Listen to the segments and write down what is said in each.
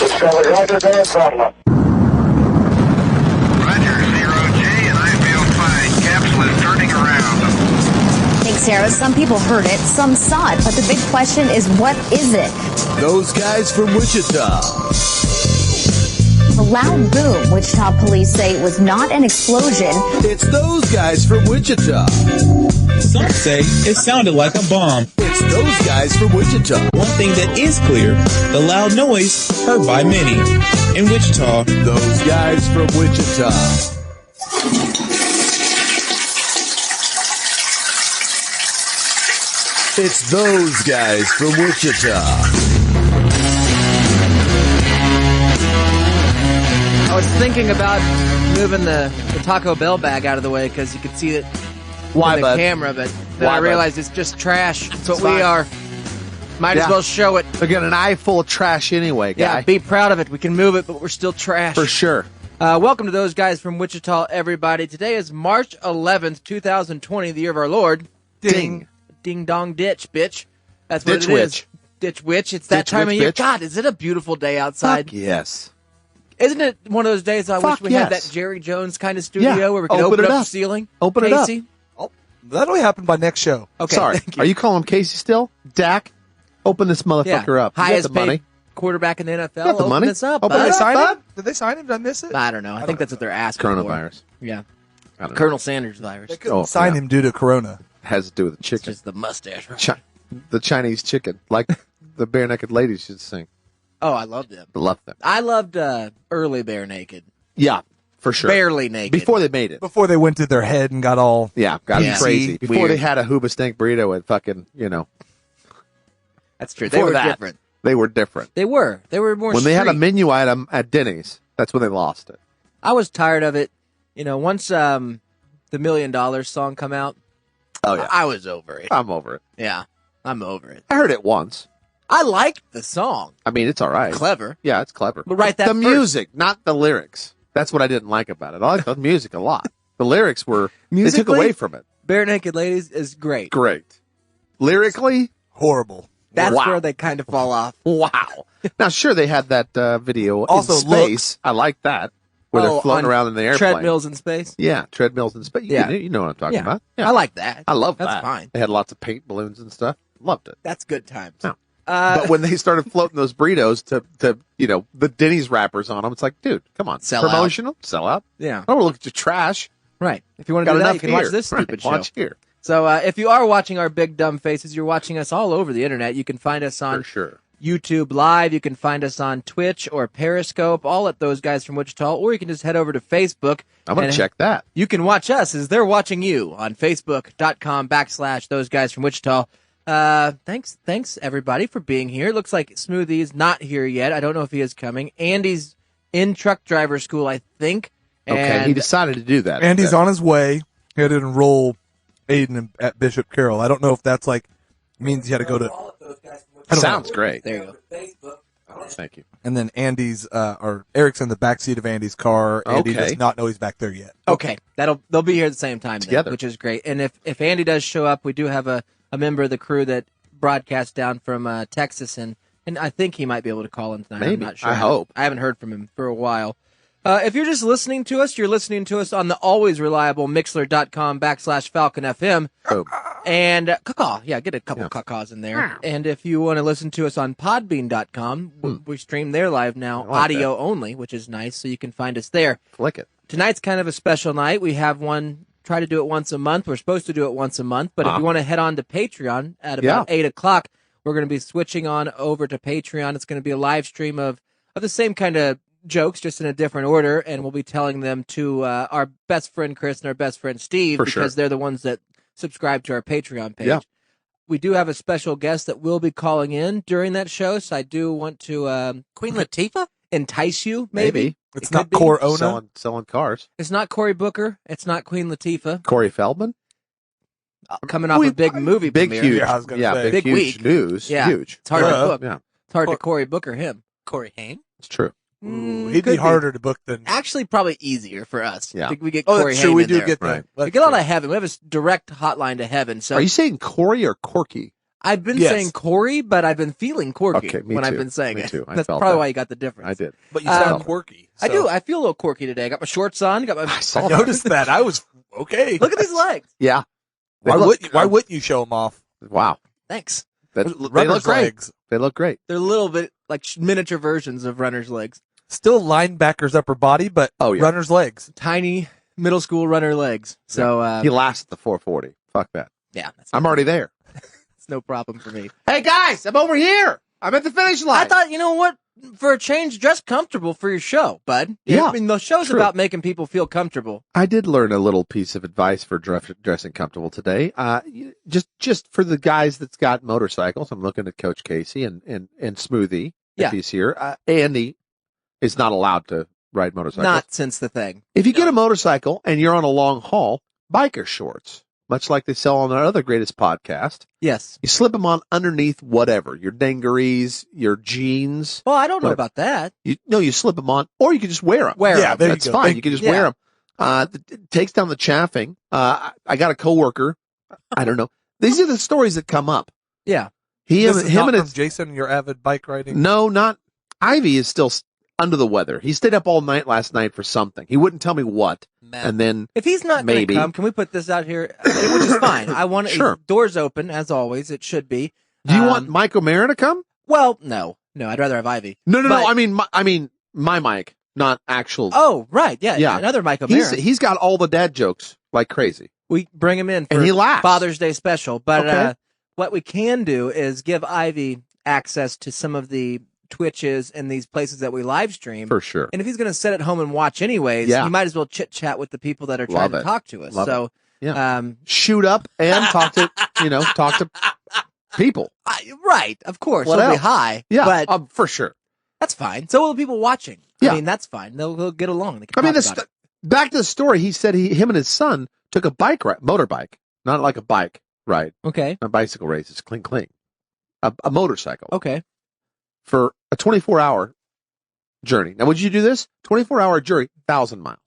Discovery, roger, go ahead, throttle. Roger, 0J, and I feel fine. Capsule is turning around. Thanks, Sarah. Some people heard it, some saw it, but the big question is, what is it? Those Guys from Wichita. The loud boom, Wichita police say it was not an explosion. It's Those Guys from Wichita. Some say it sounded like a bomb. It's Those Guys from Wichita. One thing that is clear, the loud noise heard by many. In Wichita, Those Guys from Wichita. It's Those Guys from Wichita. I was thinking about moving the Taco Bell bag out of the way because you could see it in the camera, but then I realized it's just trash. That's what we are. Might as well show it. We got an eye full of trash anyway, guy. Yeah, be proud of it. We can move it, but we're still trash. For sure. Welcome to Those Guys from Wichita, everybody. Today is March 11th, 2020, the year of our Lord. Ding. Ding dong ditch, bitch. That's what Ditch it is. witch. Ditch witch. It's that Ditch time witch, of year. bitch. God, is it a beautiful day outside? Fuck yes. Isn't it one of those days I wish we had that Jerry Jones kind of studio where we could open up the ceiling? Open it Casey? up. Oh, that'll happen by next show. Okay, Sorry. thank you. Are you calling him Casey still? Dak? Open this motherfucker up. You got Highest the money. paid quarterback in the NFL. Got the Open money. this up. Open bud. this Sign up. him? Did they sign him? Did I miss it? I don't know. I think that's what they're asking Coronavirus. for. Yeah. I don't know. Colonel Sanders virus. They couldn't sign him due to Corona. Has to do with the It's chicken. just the mustache. Right? The Chinese chicken. Like the bare naked ladies should sing. Oh, I loved them. Love them. I loved early Bare Naked. Yeah, for sure. Barely naked. Before they made it. Before they went to their head and got all... Yeah, got Yeah. crazy. Before Weird. they had a Hooba Stank burrito and fucking, That's true. They Before were that. different. they were different. They were. They were more When they had a street. menu item at Denny's, that's when they lost it. I was tired of it. Once the $1 Million song come out, Oh, yeah. I was over it. I'm over it. Yeah, I'm over it. I heard it once. I liked the song. I mean, it's all right. Clever. Yeah, it's clever. But write that The first. music, not the lyrics. That's what I didn't like about it. I like the music a lot. The lyrics were, they took Musically? away from it. Bare Naked Ladies is great. Great. Lyrically, Horrible. That's Wow. where they kind of fall off. wow. Now, sure, they had that video Also, in space. I like that. Where they're floating on around in the airplane. treadmills in space. Yeah, treadmills in space. Yeah. You know what I'm talking Yeah. about. Yeah. I like that. I love That's that. fine. They had lots of paint balloons and stuff. Loved it. That's good times. No. But when they started floating those burritos to the Denny's wrappers on them, it's like, dude, come on. Sell out. Promotional? Sell out? Yeah. I don't want to look at your trash. Right. If you want to Got do that, enough you can here. watch this stupid show. Watch here. So if you are watching our big dumb faces, you're watching us all over the internet. You can find us on For sure. YouTube Live. You can find us on Twitch or Periscope, all at Those Guys from Wichita, or you can just head over to Facebook. I'm going and to check that. You can watch us as they're watching you on Facebook.com/Those Guys from Wichita. Thanks everybody for being here. It looks like Smoothie's not here yet. I don't know if he is coming. Andy's in truck driver school, I think. Okay, And he decided to do that. Andy's on his way. He had to enroll Aiden at Bishop Carroll. I don't know if that's means he had to go to... Sounds great. There you go. Thank you. And then Andy's, or Eric's in the backseat of Andy's car. Andy Okay. does not know he's back there yet. Okay, they'll be here at the same time then, Together. which is great. And if Andy does show up, we do have a member of the crew that broadcasts down from Texas, and I think he might be able to call in tonight. Maybe. I'm not sure. I hope. I haven't heard from him for a while. If you're just listening to us, you're listening to us on the always reliable Mixler.com/Falcon FM. Boom. And caw, yeah, get a couple caws in there. And if you want to listen to us on Podbean.com, we stream there live now, I like audio only, which is nice, so you can find us there. Flick it. Tonight's kind of a special night. We have one, try to do it once a month. We're supposed to do it once a month, but if you want to head on to Patreon at about 8 o'clock, we're going to be switching on over to Patreon. It's going to be a live stream of the same kind of jokes, just in a different order, and we'll be telling them to our best friend Chris and our best friend Steve, For because sure. they're the ones that subscribe to our Patreon page. Yeah. We do have a special guest that will be calling in during that show, so I do want to Queen Latifah? entice you, maybe. It's It not could be. Core Ona. Selling cars. It's not Cory Booker. It's not Queen Latifah. Corey Feldman. Coming off a big movie Big, premiere. huge. Yeah, I was gonna say. Big huge week. news. Yeah. Huge. It's hard to Yeah. book. Yeah, It's hard to Cory Booker him. Corey Haim? it's true. Ooh, Mm, he'd could be harder to book than... Actually, probably easier for us. Yeah. I think we get Oh, Corey that's true. Haim We in do there. get Right. that. We get on to heaven. We have a direct hotline to heaven. So Are you saying Corey or Corky? I've been Yes. saying Corey, but I've been feeling Corky Okay, me when I've too. been saying Me it. too. I That's felt probably that. why you got the difference. I did. But you sound Um, quirky. I so- do. I feel a little quirky today. I got my shorts on. Got my. I noticed that. I was okay. Look at these legs. Yeah. Why They look- wouldn't you show them off? Wow. Thanks. They Runner's look great. legs. They look great. They're a little bit like miniature versions of runner's legs. Still linebackers upper body, but Oh, yeah. runner's legs. Tiny middle school runner legs. So He lasts the 440. Fuck that. yeah, that's I'm already there. it's no problem for me. Hey guys, I'm over here. I'm at the finish line. I thought, you know what? For a change, dress comfortable for your show, bud. Yeah, I mean, the show's true. about making people feel comfortable. I did learn a little piece of advice for dressing comfortable today. Just for the guys that's got motorcycles. I'm looking at Coach Casey and Smoothie Yeah. if he's here. Andy is not allowed to ride motorcycles. Not since the thing. If you get a motorcycle and you're on a long haul, biker shorts, much like they sell on our other greatest podcast. Yes. You slip them on underneath whatever, your dungarees, your jeans. Well, I don't know Whatever. about that. You slip them on, or you can just wear them. Wear Yeah, 'em. there you That's go. fine. Thank You can just you. wear them. It takes down the chaffing. I got a coworker. I don't know. These are the stories that come up. Yeah. This is Him not and from his, Jason, your avid bike riding. no, not Ivy is still under the weather. He stayed up all night last night for something. He wouldn't tell me what. And then If he's not going Maybe. to come, can we put this out here? Which is fine. I want Sure. doors open as always. It should be. do you want Mike O'Mara to come? Well, no. I'd rather have Ivy. No. But- I mean my Mike, not actual. Oh, right. Yeah. Yeah. Another Mike O'Mara. He's got all the dad jokes like crazy. We bring him in for And he laughs. Father's Day special. But Okay. what we can do is give Ivy access to some of the Twitches and these places that we live stream. For sure. And if he's going to sit at home and watch anyways, Yeah. you might as well chit chat with the people that are trying Love to it. talk to us. Love So, Yeah. Shoot up and talk to people. right, of course, What it'll be else? high. Yeah, but for sure. that's fine. So will the people watching. Yeah. I mean, that's fine. They'll get along. They can I mean, talk about it. back to the story. He said him and his son took a motorbike, not like a bike ride, Okay. a bicycle race. It's cling, a motorcycle Okay. for a 24-hour journey. Now, would you do this? 24-hour journey, 1,000 miles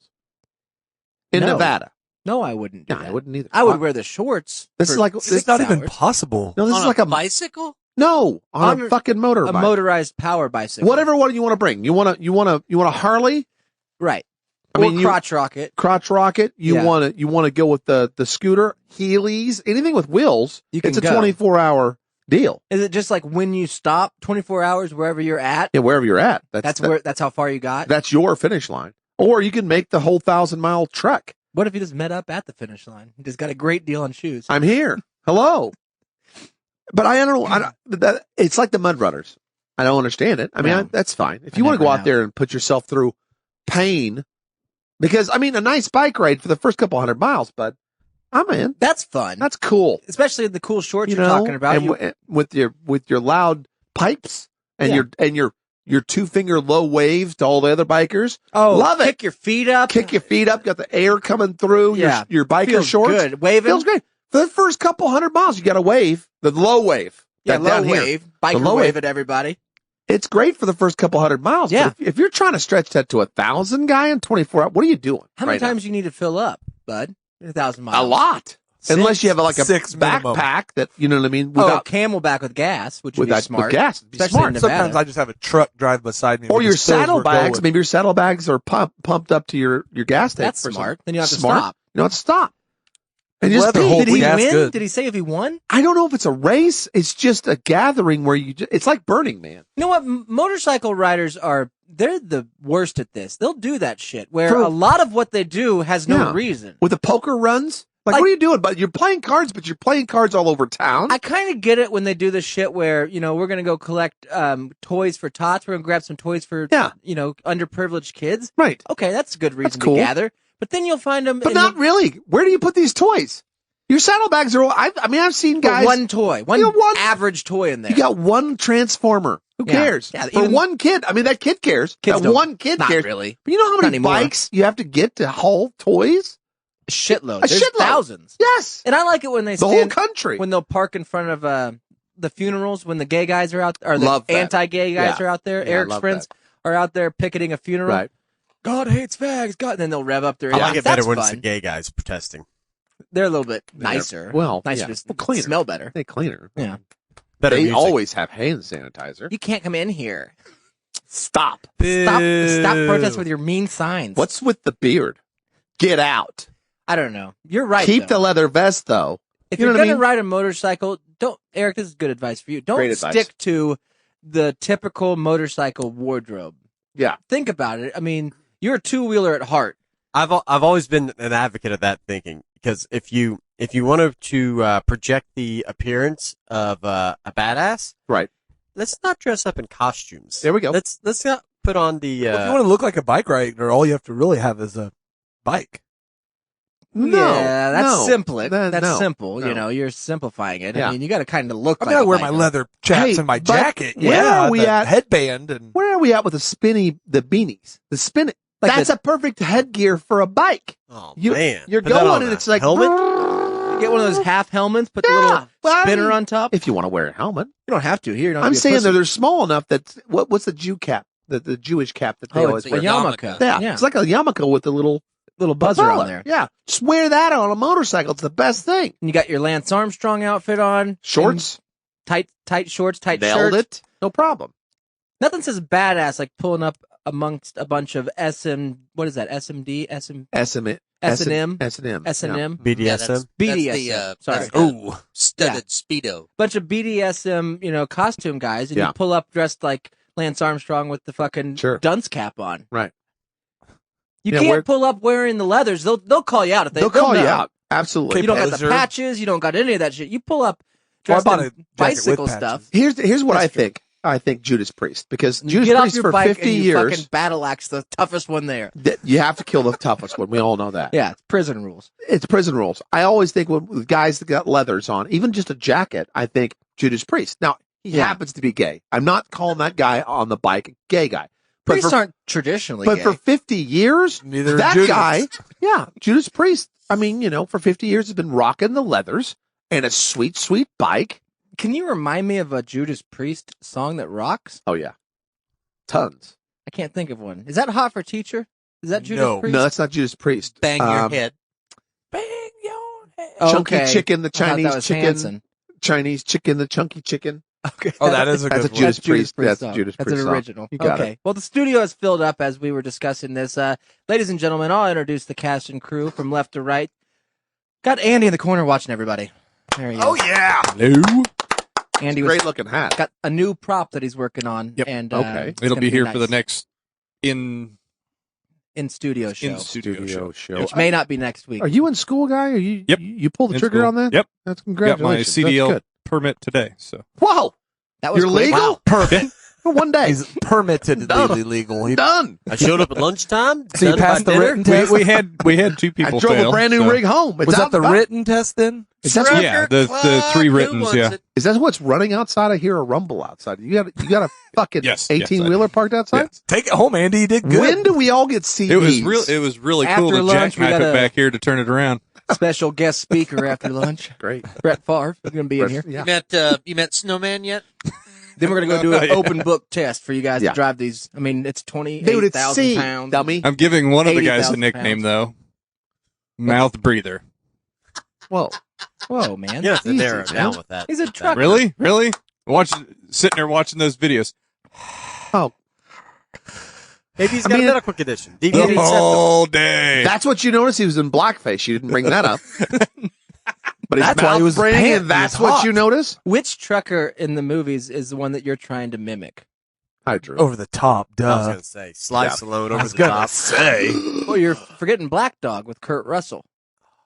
in No. Nevada. No, I wouldn't do No, that. I wouldn't either. I would wear the shorts. This for is like- This 6 is not even hours. possible. No, this is like a bicycle? no on a fucking motorbike. A motorized power bicycle. Whatever one you want to bring. You want a Harley? Right. I Or mean, you- crotch rocket. Crotch rocket. You Yeah. want to go with the scooter, Heelys, anything with wheels. You can it's a go. 24-hour deal. Is it just like when you stop 24 hours wherever you're at? Yeah, wherever you're at. That's how far you got. That's your finish line. Or you can make the whole 1,000-mile trek. What if you just met up at the finish line? You just got a great deal on shoes. I'm here. Hello. But I don't know. It's like the mud runners. I don't understand it. I mean, No. that's fine. If I you want to never go out have. there and put yourself through pain, because I mean, a nice bike ride for the first couple 100 miles, but I'm in. That's fun. That's cool. Especially the cool shorts You you're know, talking about. and You- with your loud pipes and Yeah. your 2-finger low wave to all the other bikers. love it. Kick your feet up. Kick your feet up. Got the air coming through. Yeah. Your biker Feels shorts. good. Waving. Feels great. For the first couple 100 miles, you got to wave the low wave. Yeah, That low down here. wave. Biker The low wave wave. at everybody. It's great for the first couple 100 miles. Yeah. But if you're trying to stretch that to 1,000 guy in 24 hours, what are you doing? How many right now? times you need to fill up, bud? 1,000 miles. A lot. Unless you have like a 6 minimum. backpack that, you know what I mean? Oh, Without, Camelback with gas, which would be with smart. gas. It'd be Especially smart. in Nevada. Sometimes I just have a truck drive beside me. Or with your just fills we're saddlebags. going. Maybe your saddlebags are pumped up to your gas tank. That's for smart. something. Then you don't have to Smart. stop. You don't have to stop. And We'll just have to pee. hold Did he gas win? good. Did he say if he won? I don't know if it's a race. It's just a gathering where it's like Burning Man. You know what? Motorcycle riders they're the worst at this. They'll do that shit where For- a lot of what they do has no Yeah. reason. With the poker runs. Like, Like- what are you doing? But you're playing cards, but you're playing cards all over town. I kind of get it when they do this shit where, we're going to go collect toys for tots. We're going to grab some toys for, Yeah. underprivileged kids. Right. Okay, that's a good reason cool. to gather. But then you'll find them But not really. Where do you put these toys? Your saddlebags are. I've seen guys. one toy, one You got one- average toy in there. You got one transformer. Who Yeah. cares? Yeah, For even- one kid. I mean, that kid cares. Kids That don't- one kid not cares. really. But you know how Not many anymore. bikes you have to get to haul toys? A shitload. A There's shitload. thousands. Yes. And I like it when they The stand, whole country. when they'll park in front of the funerals when the gay guys are out, or the Love that. anti-gay guys Yeah. are out there. Yeah, I Eric's love friends are out there picketing a funeral. Right. God hates fags. God, and then they'll rev up their. I like engines. it better That's when it's the fun. gay guys protesting. They're a little bit nicer. Well, nicer, yeah. just Well, cleaner. smell better. They cleaner. Yeah. Better They music. always have hand sanitizer. You can't come in here. Stop. Stop protest with your mean signs. What's with the beard? Get out. I don't know. You're right. Keep though. the leather vest, though. If You know you're what I gonna mean? ride a motorcycle, don't. Eric, this is good advice for you. Great Don't advice. stick to the typical motorcycle wardrobe. Yeah. Think about it. I mean, you're a two-wheeler at heart. I've always been an advocate of that thinking, because if you wanted to project the appearance of a badass, Right. let's not dress up in costumes. There we go. Let's not put on the. Well, if you want to look like a bike rider, all you have to really have is a bike. No. Yeah, that's no. simple. That- That's no, simple. no. You know, you're simplifying it. Yeah. I mean, you got to kind of look I like mean, I a wear my biker. leather chaps Hey, and my but jacket. where Yeah, are we the at? headband and Where are we at with the beanies? The spinning. Like That's the- a perfect headgear for a bike. Oh You, man, You're Put that going on and a it's like, helmet. Get one of those half helmets, put the Yeah, little well, spinner on top. if you want to wear a helmet. You don't have to. Here, you don't have I'm to be a saying pussy. that they're small enough that, what's the Jew cap? The Jewish cap that they Oh, always it's a wear. yarmulke. Yeah, it's like a yarmulke with the little buzzer propeller. on there. Yeah, just wear that on a motorcycle. It's the best thing. And you got your Lance Armstrong outfit on. Shorts, and tight shorts, tight nailed shirts. it. No problem. Nothing says badass like pulling up amongst a bunch of what is that? SMD, S&M, S&M, S&M, S&M, BDSM. BDSM. Sorry. Oh, Studded Speedo. Bunch of BDSM, costume guys, and Yeah. you pull up dressed like Lance Armstrong with the fucking Sure. dunce cap on. Right. You Yeah, can't pull up wearing the leathers. They'll call you out if They'll call you know. out. Absolutely. You don't got the Poser. patches. You don't got any of that shit. You pull up Well, I dressed bought in a jacket with bicycle patches. stuff. Here's what That's I true. think. I think Judas Priest, because You Judas get off Priest your for bike 50 and you years, fucking battle axe the toughest one there. you have to kill the toughest one. We all know that. Yeah, it's prison rules. It's prison rules. I always think with guys that got leathers on, even just a jacket, I think Judas Priest. Now, he Yeah. happens to be gay. I'm not calling that guy on the bike a gay guy. But Priests for, aren't traditionally but gay. for 50 years, Neither is that Judas. guy, yeah, Judas Priest, I mean, for 50 years has been rocking the leathers and a sweet, sweet bike. Can you remind me of a Judas Priest song that rocks? Oh, yeah. Tons. I can't think of one. Is that Hot for Teacher? Is that Judas No. Priest? No, that's not Judas Priest. Bang your head. bang your head. Chunky Okay. chicken, the I thought that Chinese was chicken. Hanson. Chinese chicken, the chunky chicken. Okay. Oh, that is a That's good a one. Judas Priest. That's a song. Judas That's Priest an song. original. You got Okay. it. Well, the studio is filled up as we were discussing this. Ladies and gentlemen, I'll introduce the cast and crew from left to right. Got Andy in the corner watching everybody. There he is. Oh yeah. Hello. Andy was Great looking hat. got a new prop that he's working on. Yep. And Okay. it's It'll gonna be here for nice. the next in in-studio show, studio show. which may not be next week. Are you in school, guy? Are you? Yep. You pulled the In trigger school. on that? Yep. That's Got my congratulations. That's CDL good. permit today. So Whoa! That was You're quick. legal? Wow. Perfect. For one day. He's permitted Done. legal. He, Done. I showed up at lunchtime. so you done by passed the dinner. written test. we had two I people drove fail. a brand new so- rig home. It's Was out that the back. written test then? Is that, Yeah, the three writtens. Yeah. is that what's running outside? I hear a rumble outside. You got a fucking Yes, 18-wheeler parked outside? Yes. Take it home, Andy. You did good. When do we all get CDs? It was really After cool that lunch, we jackknife got it a- back here to turn it around. Special guest speaker after lunch. Great. Brett Favre is going to be in here. Yeah. You met Snowman yet? Then we're going to go do an open book test for you guys Yeah. to drive these. I mean, it's Dude, it's 28,000 C, pounds. dummy. I'm giving one of the guys a 80,000 nickname pounds. though. Mouth breather. Whoa. Whoa, man. You have to Easy, narrow it man. down with that. He's a trucker. Really? Sitting there watching those videos. Oh, Maybe he's I got mean, a medical condition. The DVD whole day. that's what you noticed. He was in blackface. You didn't bring that up. But his That's why he was mouth braiding, pant- and that's he was what hot. you notice? Which trucker in the movies is the one that you're trying to mimic? Hi, Drew. Over the top, I was duh. going to say, slice the load I over was the gonna top. say. Well, you're forgetting Black Dog with Kurt Russell.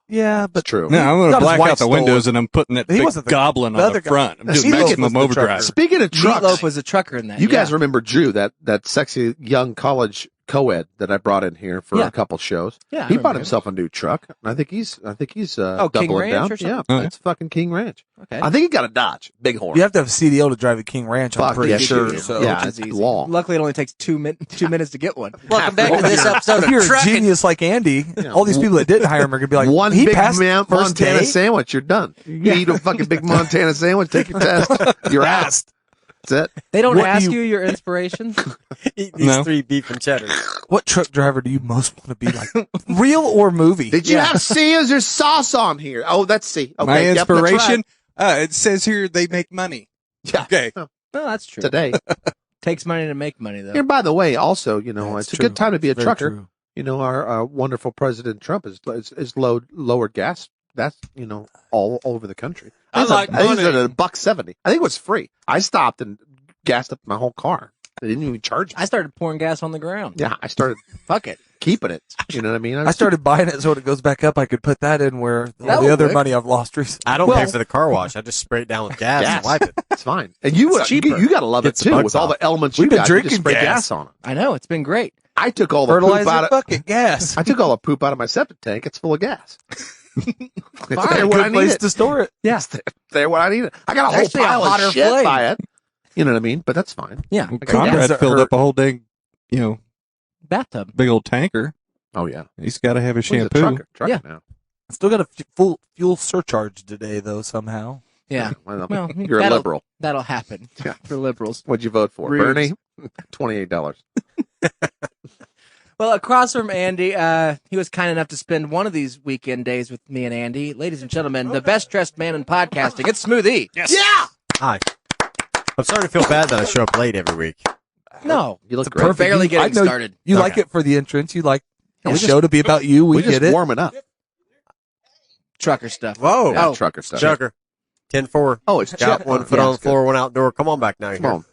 Yeah, That's but true. No, I'm going got to his black wife out the stolen. windows and I'm putting that He big wasn't the goblin on other the guy. front. I'm doing Speaking of- maximum was the overdrive. trucker. Speaking of trucks, Meatloaf was a trucker in that. you guys yeah. remember Drew, that sexy young college co-ed that I brought in here for Yeah. a couple shows. Yeah, I he bought remember. himself a new truck. I think he's King doubling Ranch down. or something? Yeah, Oh, yeah. it's fucking King Ranch. Okay. I think he got a Dodge Bighorn. you have to have a CDL to drive a King Ranch. I'm Fuck, pretty yeah, sure. you do. So. Yeah, Which is it's long. Luckily, it only takes 2 minutes to get one. Welcome back to this episode If of you're a Trucking. genius like Andy, all these people that didn't hire him are gonna be like, One he big passed first Montana day? sandwich, you're done. You eat a fucking big Montana sandwich, take your test, you're out. That's it. They don't What do ask you- you your inspiration. Eat these No. 3 beef and cheddars. What truck driver do you most want to be like? Real or movie? Did you have Caesar sauce on here? Oh, that's C. Okay, My yep, that's right. inspiration, it says here they make money. Yeah. Okay. Well, that's true. Today. Takes money to make money, though. And by the way, also, That's it's a true. good time to be a Very trucker. true. Our wonderful President Trump is lowered gas. That's, all over the country. I like I think it's money. at $1.70. I think it was free. I stopped and gassed up my whole car. They didn't even charge me. I started pouring gas on the ground. Yeah, I started Fuck it. keeping it. You know what I mean? I started buying it so when it goes back up, I could put that in where That all the would other work. money I've lost recently. I don't pay for the car wash. I just spray it down with gas and wipe it. It's fine. And you cheaper. got to love it Gets the too bugs with all off. the elements We've you been got. You just drinking spray gas. gas on them. I know. It's been great. I took all the poop Fertilizer out of bucket gas. I took all the poop out of my septic tank. It's full of gas. It's Fine. there when I Good need place it. to store it. Yeah. It's there when I need it. I got a whole Actually, a pile hotter of shit flame. by it. You know what I mean? But that's fine. Yeah. Conrad Does it filled hurt? up a whole dang, Bathtub. big old tanker. Oh yeah. He's got to have his Well, he's a shampoo. trucker Yeah. now. Still got a full fuel surcharge today, though, somehow. Yeah. Well, you're a that'll- liberal. That'll happen Yeah. for liberals. What'd you vote for? Rubes. Bernie? $28. Well, across from Andy, he was kind enough to spend one of these weekend days with me and Andy. Ladies and gentlemen, the best dressed man in podcasting. It's Smoothie. Yes. Yeah. Hi. I'm starting to feel bad that I show up late every week. No. You look It's a great. perfect- Barely I getting know started. You Okay. like it for the entrance. You like Yeah, the we show to be about you. We We're get just it. warming up. Trucker stuff. Whoa. Yeah, Oh. trucker stuff. Chucker. 10-4. Oh, it's Got Chip. one foot Yeah, on the it's good. floor, one outdoor. Come on back now. Come on.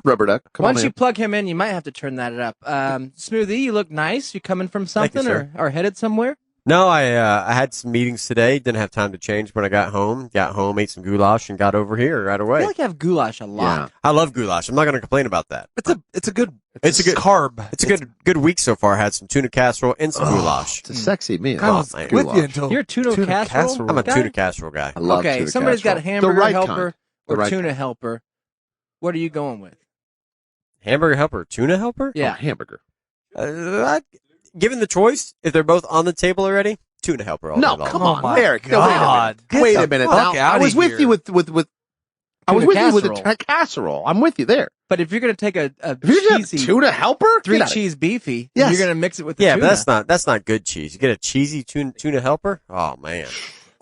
Rubber duck. Come Once on, you man. plug him in, you might have to turn that up. Smoothie, you look nice. You coming from Thank you, something or headed somewhere? No, I had some meetings today. Didn't have time to change when I got home. Got home, ate some goulash, and got over here right I away. feel like you have goulash a lot. Yeah. I love goulash. I'm not going to complain about that. It's a good It's a good carb. It's a good week so far. I had some tuna casserole and some goulash. It's a sexy meal. I was man. with Goulash. you until You're a tuna casserole I'm a guy? tuna casserole guy. I love Okay, tuna somebody's got a casserole. hamburger The right helper kind. The or right tuna kind. helper. What are you going with? Hamburger helper, tuna helper? Yeah. Oh, hamburger. Given the choice, if they're both on the table already, tuna helper. All No, day long. come Oh on, my Eric. God. No, wait a Get minute. the Wait a fuck minute. Now, I outta was with here. you with I was Tuna with you with casserole. a casserole. I'm with you there. But if you're going to take a If you're gonna have cheesy tuna helper, three Get out of cheese beefy, Yes. you're going to mix it with the Yeah, tuna. but that's not good cheese. You get a cheesy tuna helper. Oh man,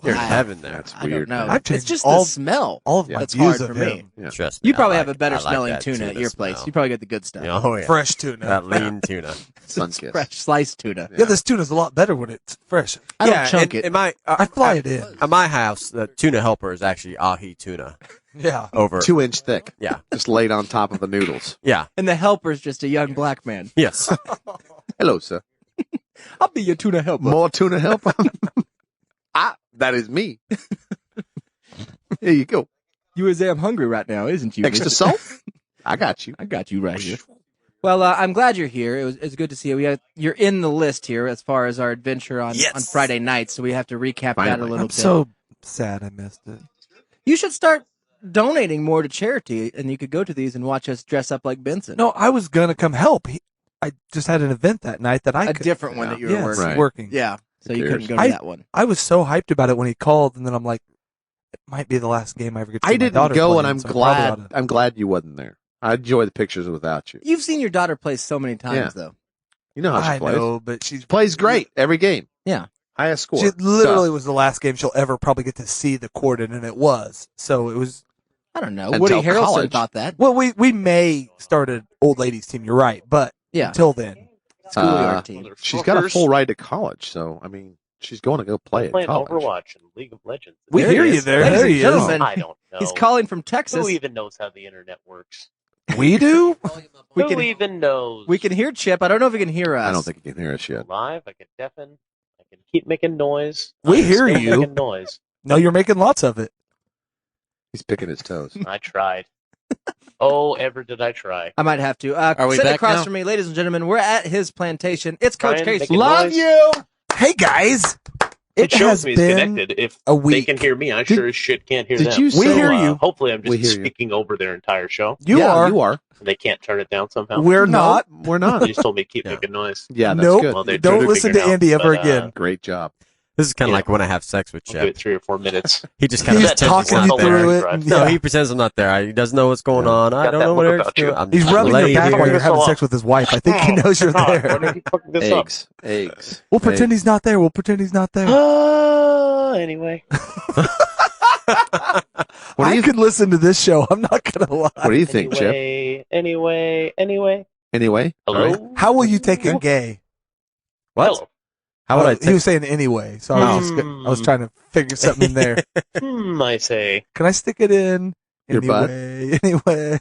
you're in heaven there. That's I don't weird. know. man. I've It's changed just all- the smell. all of my That's views hard of for him. me. Yeah. Trust me. You probably I have a like- better I like smelling that tuna at your place. smell. You probably get the good stuff. Oh yeah, Fresh tuna. that lean tuna. Sunkiss. Fresh sliced tuna. Yeah, this tuna's a lot better when it's fresh. I don't yeah, chunk in, it. In my, I fly it in. At my house, the tuna helper is actually ahi tuna Yeah. over. 2-inch thick. Yeah, Just laid on top of the noodles. yeah, And the helper's just a young black man. yes. Hello, sir. I'll be your tuna helper. More tuna helper. That is me. Here you go. You is damn hungry right now, isn't you? Extra salt? I got you. I got you right here. Well, I'm glad you're here. It's good to see you. You're in the list here as far as our adventure on Friday night, so we have to recap that a Finally. little I'm bit. so sad I missed it. You should start donating more to charity, and you could go to these and watch us dress up like Benson. No, I was going to come help. I just had an event that night that I a could. different one that you were Yes, working. Right. working. Yeah, so you Who couldn't cares? go to that one. I was so hyped about it when he called, and then I'm like, it might be the last game I ever get to see I my didn't daughter go, play, and I'm so I probably glad. oughta- I'm glad you wasn't there. I enjoy the pictures without you. You've seen your daughter play so many times, Yeah. though. You know how she I plays. know, but she Plays great every game. Yeah. Highest score. She literally was the last game she'll ever probably get to see the court in, and it was. So it was. I don't know. Until Woody Harrelson college. thought that. Well, we may start an old ladies team. You're right, but Yeah. until then, Schoolyard team. She's got a full ride to college, so I mean, she's going to go play at playing college. Overwatch and League of Legends. we There he hear you is. there. Ladies There and he gentlemen, I don't know. He's calling from Texas. Who even knows how the internet works? is. We do. We Who can even knows? we can hear Chip. I don't know if he can hear us. I don't think you can hear us yet. Live. I can deafen. I can keep making noise. We I'm hear still you. Making noise. No, you're making lots of it. He's picking his toes. I tried. Oh, ever did I try? I might have to. Are we sitting back across now? from me, ladies and gentlemen, we're at his plantation. It's Coach Brian, Casey. making Love noise? you. Hey guys, It has shows me it's been connected. If a they week. can hear me, I Did- sure as shit can't hear did them. you We say- hear you. Hopefully, I'm We just hear you. speaking over their entire show. You Yeah, are. You are. They can't turn it down somehow. We're No, not. We're They not. just told me to keep Yeah. making noise. Yeah, that's Nope. good. Well, they Don't do listen figure to it out, Andy ever but, again. Great job. This is kind of Yeah. like when I have sex with I'll do it Chip. 3 or 4 minutes. He just kind of He's pretends talking he's you not there. through it. Right. and- No, yeah. he pretends I'm not there. He doesn't know what's going on. I Got don't that know what look Eric's about you. doing. I'm He's just rubbing your lay back here. while you're having So- sex with his wife. I think he knows you're God, why there. did he fucking this up? Eggs. We'll pretend he's not there. We'll pretend he's not there. Anyway. I could listen to this show. I'm not going to lie. What do you think, Chip? Anyway. Anyway? Hello? Right. How will you take a gay? What? Hello. How would I He take was saying anyway, so I was trying to figure something in there. I say. Can I stick it in? Your butt? Anyway.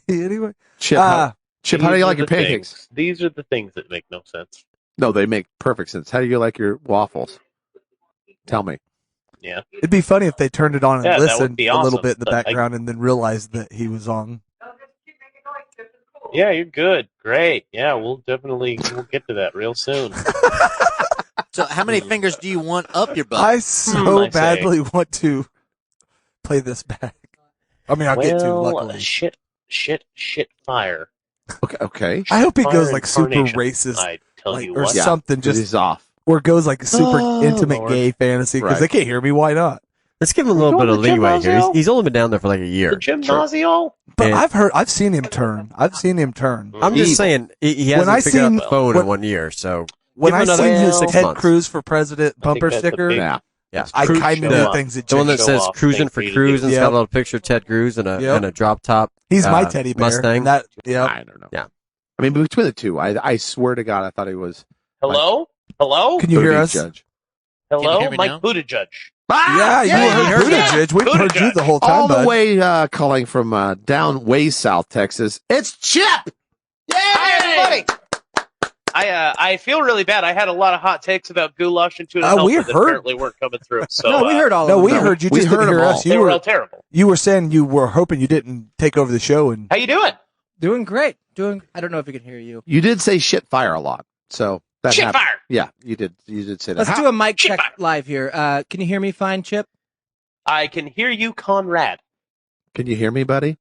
Chip, Chip, how do you like your pancakes? Things. These are the things that make no sense. No, they make perfect sense. How do you like your waffles? Tell me. Yeah. It'd be funny if they turned it on and Yeah, that would listened be a little awesome, bit in the but background and then realized that he was on. Yeah, you're good. Great. Yeah, we'll get to that real soon. So how many fingers do you want up your butt? I so I say. badly want to play this back. I mean, I'll get to, luckily. Shit, fire. Okay. I hope he Fire goes like super incarnation. racist I tell like, you or what. something, He's just off. or goes like super intimate Lord. gay fantasy because Right. they can't hear me. Why not? Let's give him a little Going bit of to leeway here. gymnasium? He's only been down there for like a year. The gymnasium? But And- I've seen him turn. I'm just saying he When hasn't I figured out seen- the phone when- in 1 year. So when give I him another seen his 6 Ted months. Cruz for president bumper that's a sticker, big- Yeah. Yeah, I Cruz kind of show knew off. things had the one changed. that show says off "Cruising thing for for you to Cruise" do. and it's Yep. got a little picture of Ted Cruz and Yep. a drop top. He's my teddy bear. Mustang. And that, yeah. I don't know. Yeah. I mean, between the two, I swear to God, I thought he was Hello? Hello? Can you hear us? Judge. Can you Hello? hear me Mike now? Buttigieg. Yeah, you heard Buttigieg. We've heard you the whole time, All the bud. way calling from down way south Texas. It's Chip. Hi, everybody. I feel really bad. I had a lot of hot takes about goulash and tuna we helper that heard- apparently weren't coming through. So No, we heard all No, of we them. heard you. We Just heard didn't hear them us. all. they You were all were terrible. saying you were hoping you didn't take over the show, and How you doing? Doing great. I don't know if you can hear you. You did say shit fire a lot, so that Shit happened. fire. Yeah, you did. You did say that. Let's How- do a mic Shit check fire. live here. Can you hear me fine, Chip? I can hear you, Conrad. Can you hear me, buddy?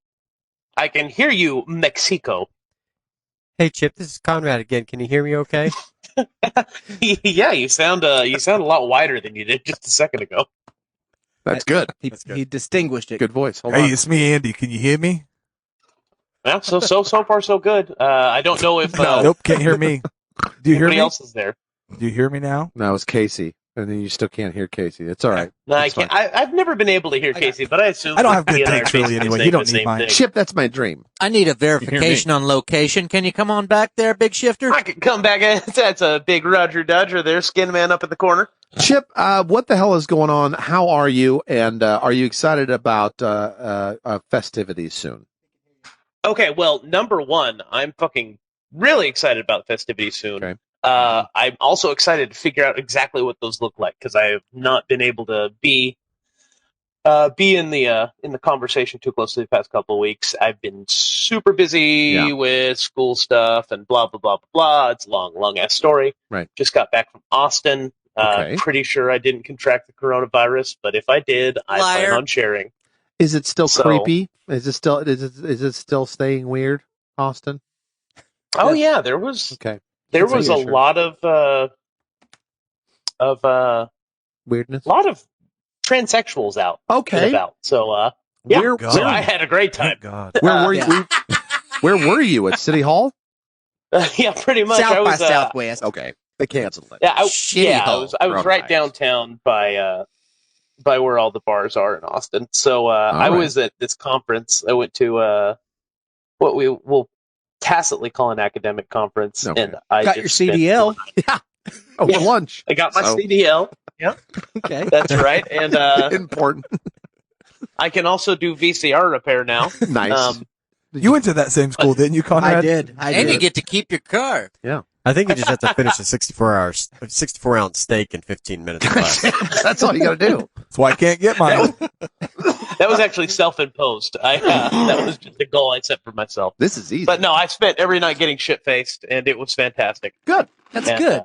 I can hear you, Mexico. Hey Chip, this is Conrad again. Can you hear me okay? Yeah, you sound a lot wider than you did just a second ago. That's good. He distinguished it. Good voice. Hold hey, on. it's me, Andy. Can you hear me? Yeah, so far so good. I don't know if Nope, can't hear me. Do you hear anybody me? else is there. Do you hear me now? No, it's Casey, and then you still can't hear Casey. It's all right. No, I It's can't. fine. I've never been able to hear Casey, but I assume I don't have good he and I are takes really basically anyway. saying You don't the need same mine. thing. Chip, that's my dream. I need a verification on location. Can you come on back there, Big Shifter? I can come back. That's a big Roger Dodger there, Skinman up in the corner. Chip, what the hell is going on? How are you? And are you excited about festivities soon? Okay, well, number one, I'm fucking really excited about festivities soon. Okay. I'm also excited to figure out exactly what those look like because I have not been able to be in the conversation too closely the past couple of weeks. I've been super busy with school stuff and blah blah blah blah blah. It's a long ass story. Right. Just got back from Austin. Okay. Pretty sure I didn't contract the coronavirus, but if I did, I plan on sharing. Is it still So- creepy? Is it still staying weird, Austin? Oh yeah, there was Okay. there That's was a reassuring. lot of Weirdness. lot of transsexuals out and Okay. about. So yeah, Where- so I had a great time. Thank God. Where were you? Yeah. Where were you at City Hall? Yeah, pretty much. South I by was, Southwest. Okay, they canceled it. Yeah, Shitty I hole. was Coronavirus. right downtown by where all the bars are in Austin. So I right. was at this conference. I went to what we will tacitly call an academic conference, Okay. and I Got your just spent- CDL. Over Yeah. lunch. I got my So- CDL. Yeah, Okay. that's right, and Important. I can also do VCR repair now. Nice. You went to that same school, didn't you, Conrad? I did. And you get to keep your car. I think you just have to finish a 64 ounce steak in 15 minutes. Plus. That's all you got to do. That's why I can't get mine. That was actually self-imposed. That was just a goal I set for myself. This is easy. But no, I spent every night getting shit-faced, and it was fantastic. Good. That's And, good.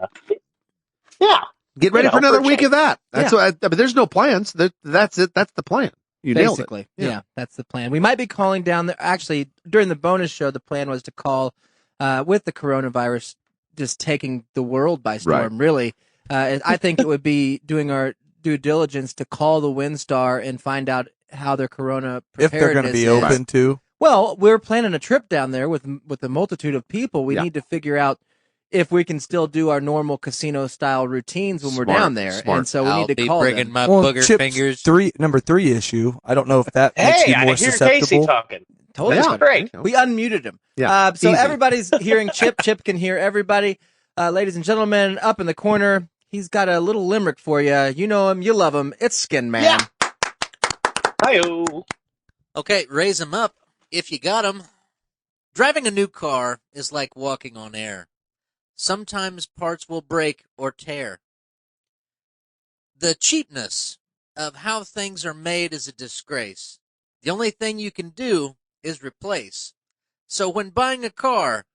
Yeah. Get ready You know, for another for a week change. of that. That's but there's no plans. That's it. That's the plan. You nailed it. Basically. Yeah, that's the plan. We might be calling down there. Actually, during the bonus show, the plan was to call with the coronavirus just taking the world by storm, really. I think it would be doing our due diligence to call the WinStar and find out how their corona If they're going to be open too. Well, we're planning a trip down there with a multitude of people. We Yeah. need to figure out, if we can still do our normal casino style routines when we're Smart, down there. smart. And so we I'll need to be call bringing them. my Well, booger Chip's fingers. number 3 issue. I don't know if that makes Hey, you I more hear Casey susceptible. talking. Totally. Yeah. fine. Great. We unmuted him. Yeah, So easy. everybody's hearing Chip. Chip can hear everybody. Ladies and gentlemen, up in the corner, he's got a little limerick for you. You know him. You love him. It's Skinman. Yeah. Hi-yo. Okay, raise them up if you got them. Driving a new car is like walking on air. Sometimes parts will break or tear. The cheapness of how things are made is a disgrace. The only thing you can do is replace. So when buying a car,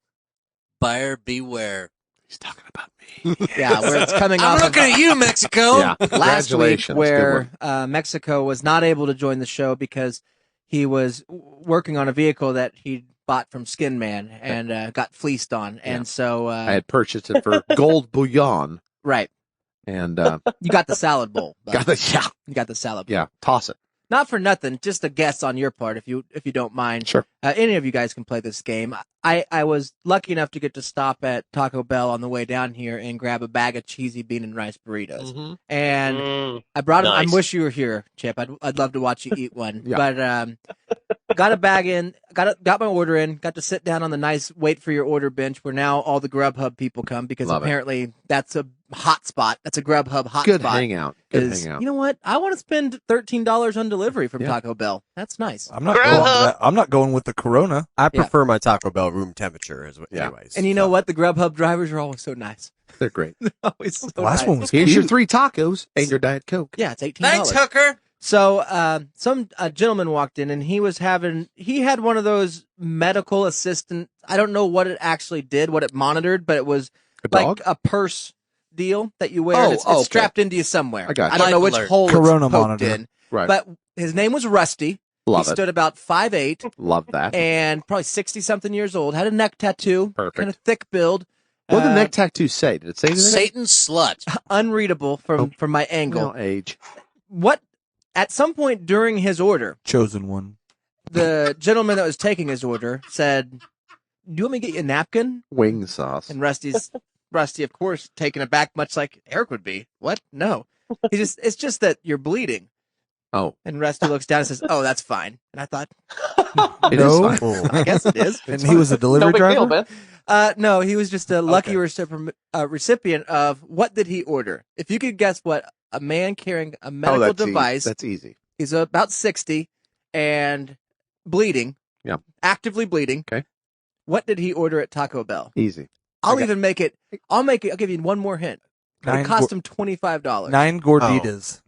buyer beware. He's talking about me. Yeah, where it's coming I'm off looking at you, Mexico. Yeah. last week Congratulations. where Mexico was not able to join the show because he was working on a vehicle that he bought from Skinman and got fleeced on. Yeah. And so, I had purchased it for gold bullion, right. and You got the salad bowl. bud. got the You got the salad bowl. yeah. Toss it. Not for nothing, just a guess on your part, if you don't mind. Sure. Any of you guys can play this game. I was lucky enough to get to stop at Taco Bell on the way down here and grab a bag of cheesy bean and rice burritos. Mm-hmm. And I brought them. nice. I wish you were here, Chip. I'd love to watch you eat one. Yeah. But got a bag in, got my order in, got to sit down on the nice wait for your order bench where now all the Grubhub people come because Love it. apparently that's a hot spot. That's a Grubhub hot Good spot. hangout. Good Is, hangout. you know what? I want to spend $13 on delivery from Yeah. Taco Bell. That's nice. I'm not going with that. I'm not going with the Corona. I prefer my Taco Bell room temperature anyways. And you know what? The Grubhub drivers are always so nice. They're great. They're always so Last nice. one was Here's your cute. 3 tacos and your Diet Coke. Yeah, it's $18. Thanks, hooker. So some gentleman walked in and he had one of those medical assistant. I don't know what it actually did, what it monitored, but it was A like dog? a purse deal that you wear. Oh, It's okay. strapped into you somewhere. I got I you. don't know which Life alert. hole Corona it's poked monitor. in. Right. But his name was Rusty. Love he it. stood about 5'8", Love that. and probably 60-something years old. Had a neck tattoo. Perfect. Kind of thick build. What did the neck tattoo say? Did it say anything? Satan's slut. Unreadable from my angle. No age. What? At some point during his order, Chosen one. the gentleman that was taking his order said, "Do you want me to get you a napkin?" Wing sauce. And Rusty, of course, taken aback, much like Eric would be. What? No. It's just that you're bleeding. Oh. And Rusty looks down and says, "Oh, that's fine." And I thought, It No. is fine. I guess it is. And he was a delivery No big driver. deal, man. No, he was just a lucky Okay. recipient of what did he order? If you could guess what a man carrying a medical that's device, Easy. That's easy. he's about 60 and bleeding, Yeah. actively bleeding. Okay. What did he order at Taco Bell? Easy. I'll give you one more hint. It cost him $25. 9 Gorditas.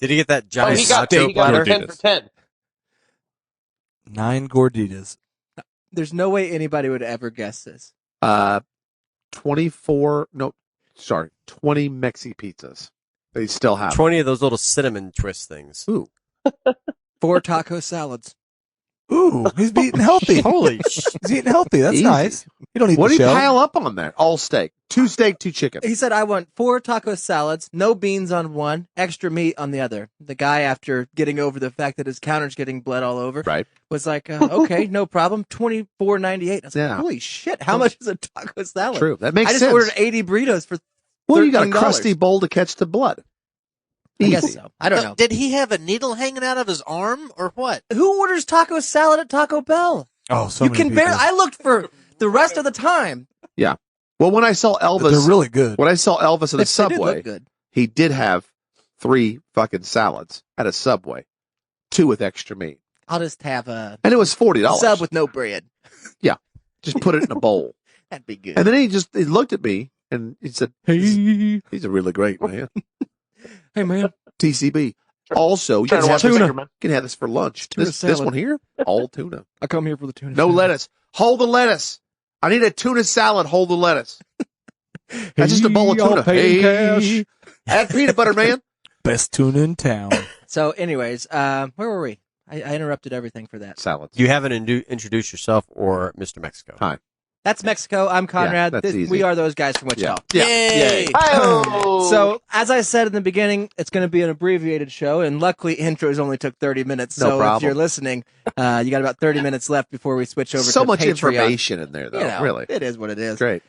Did he get that Oh, giant he got nacho a platter? 10 for 10. 9 Gorditas. There's no way anybody would ever guess this. 20 Mexi pizzas. They still have. 20 of those little cinnamon twist things. Ooh. 4 taco salads. Ooh, he's eating healthy. Holy shit. He's eating healthy. That's Easy. nice. You don't need What the did he shell. pile up on there? All steak. 2 steak, 2 chicken. He said, "I want 4 taco salads, no beans on one, extra meat on the other." The guy, after getting over the fact that his counter's getting bled all over, Right. was like, "Okay, no problem. $24.98." I was Yeah. like, "Holy shit! How much is a taco salad?" True. That makes I just sense. ordered 80 burritos for Well, you got a $13. crusty bowl to catch the blood. I guess Easy. so. I don't know. Did he have a needle hanging out of his arm or what? Who orders taco salad at Taco Bell? Oh, so You many can people. barely. I looked for the rest of the time. Yeah. Well, when I saw But Elvis, they're really good. when I saw Elvis at a They did Subway, look good. he did have 3 fucking salads at a Subway, 2 with extra meat, I'll just have a and it was $40. sub with no bread. Just put it in a bowl, That'd be good. and then he looked at me and he said, Hey, "He's a really great man." Hey, man. TCB. Also, you Trying can to have, watch the this, Skinman. you can have this for lunch. Tuna This salad. one here, all tuna. I come here for the tuna. No lettuce. Hold the lettuce. I need a tuna salad. Hold the lettuce. That's just a bowl of Hey, I'll tuna. pay in Hey, cash. add peanut butter, man. Best tuna in town. So, anyways, where were we? I interrupted everything for that. Salads. You haven't introduced yourself or Mr. Mexico. Hi. That's Mexico. I'm Conrad. that's easy. We are those guys from Wichita. Yeah. Yay! Hi-oh! So, as I said in the beginning, it's going to be an abbreviated show, and luckily, intros only took 30 minutes. No So, if problem. you're listening, you got about 30 minutes left before we switch over So to much Patreon. information in there, though. You know, Really. it is what it is. Great.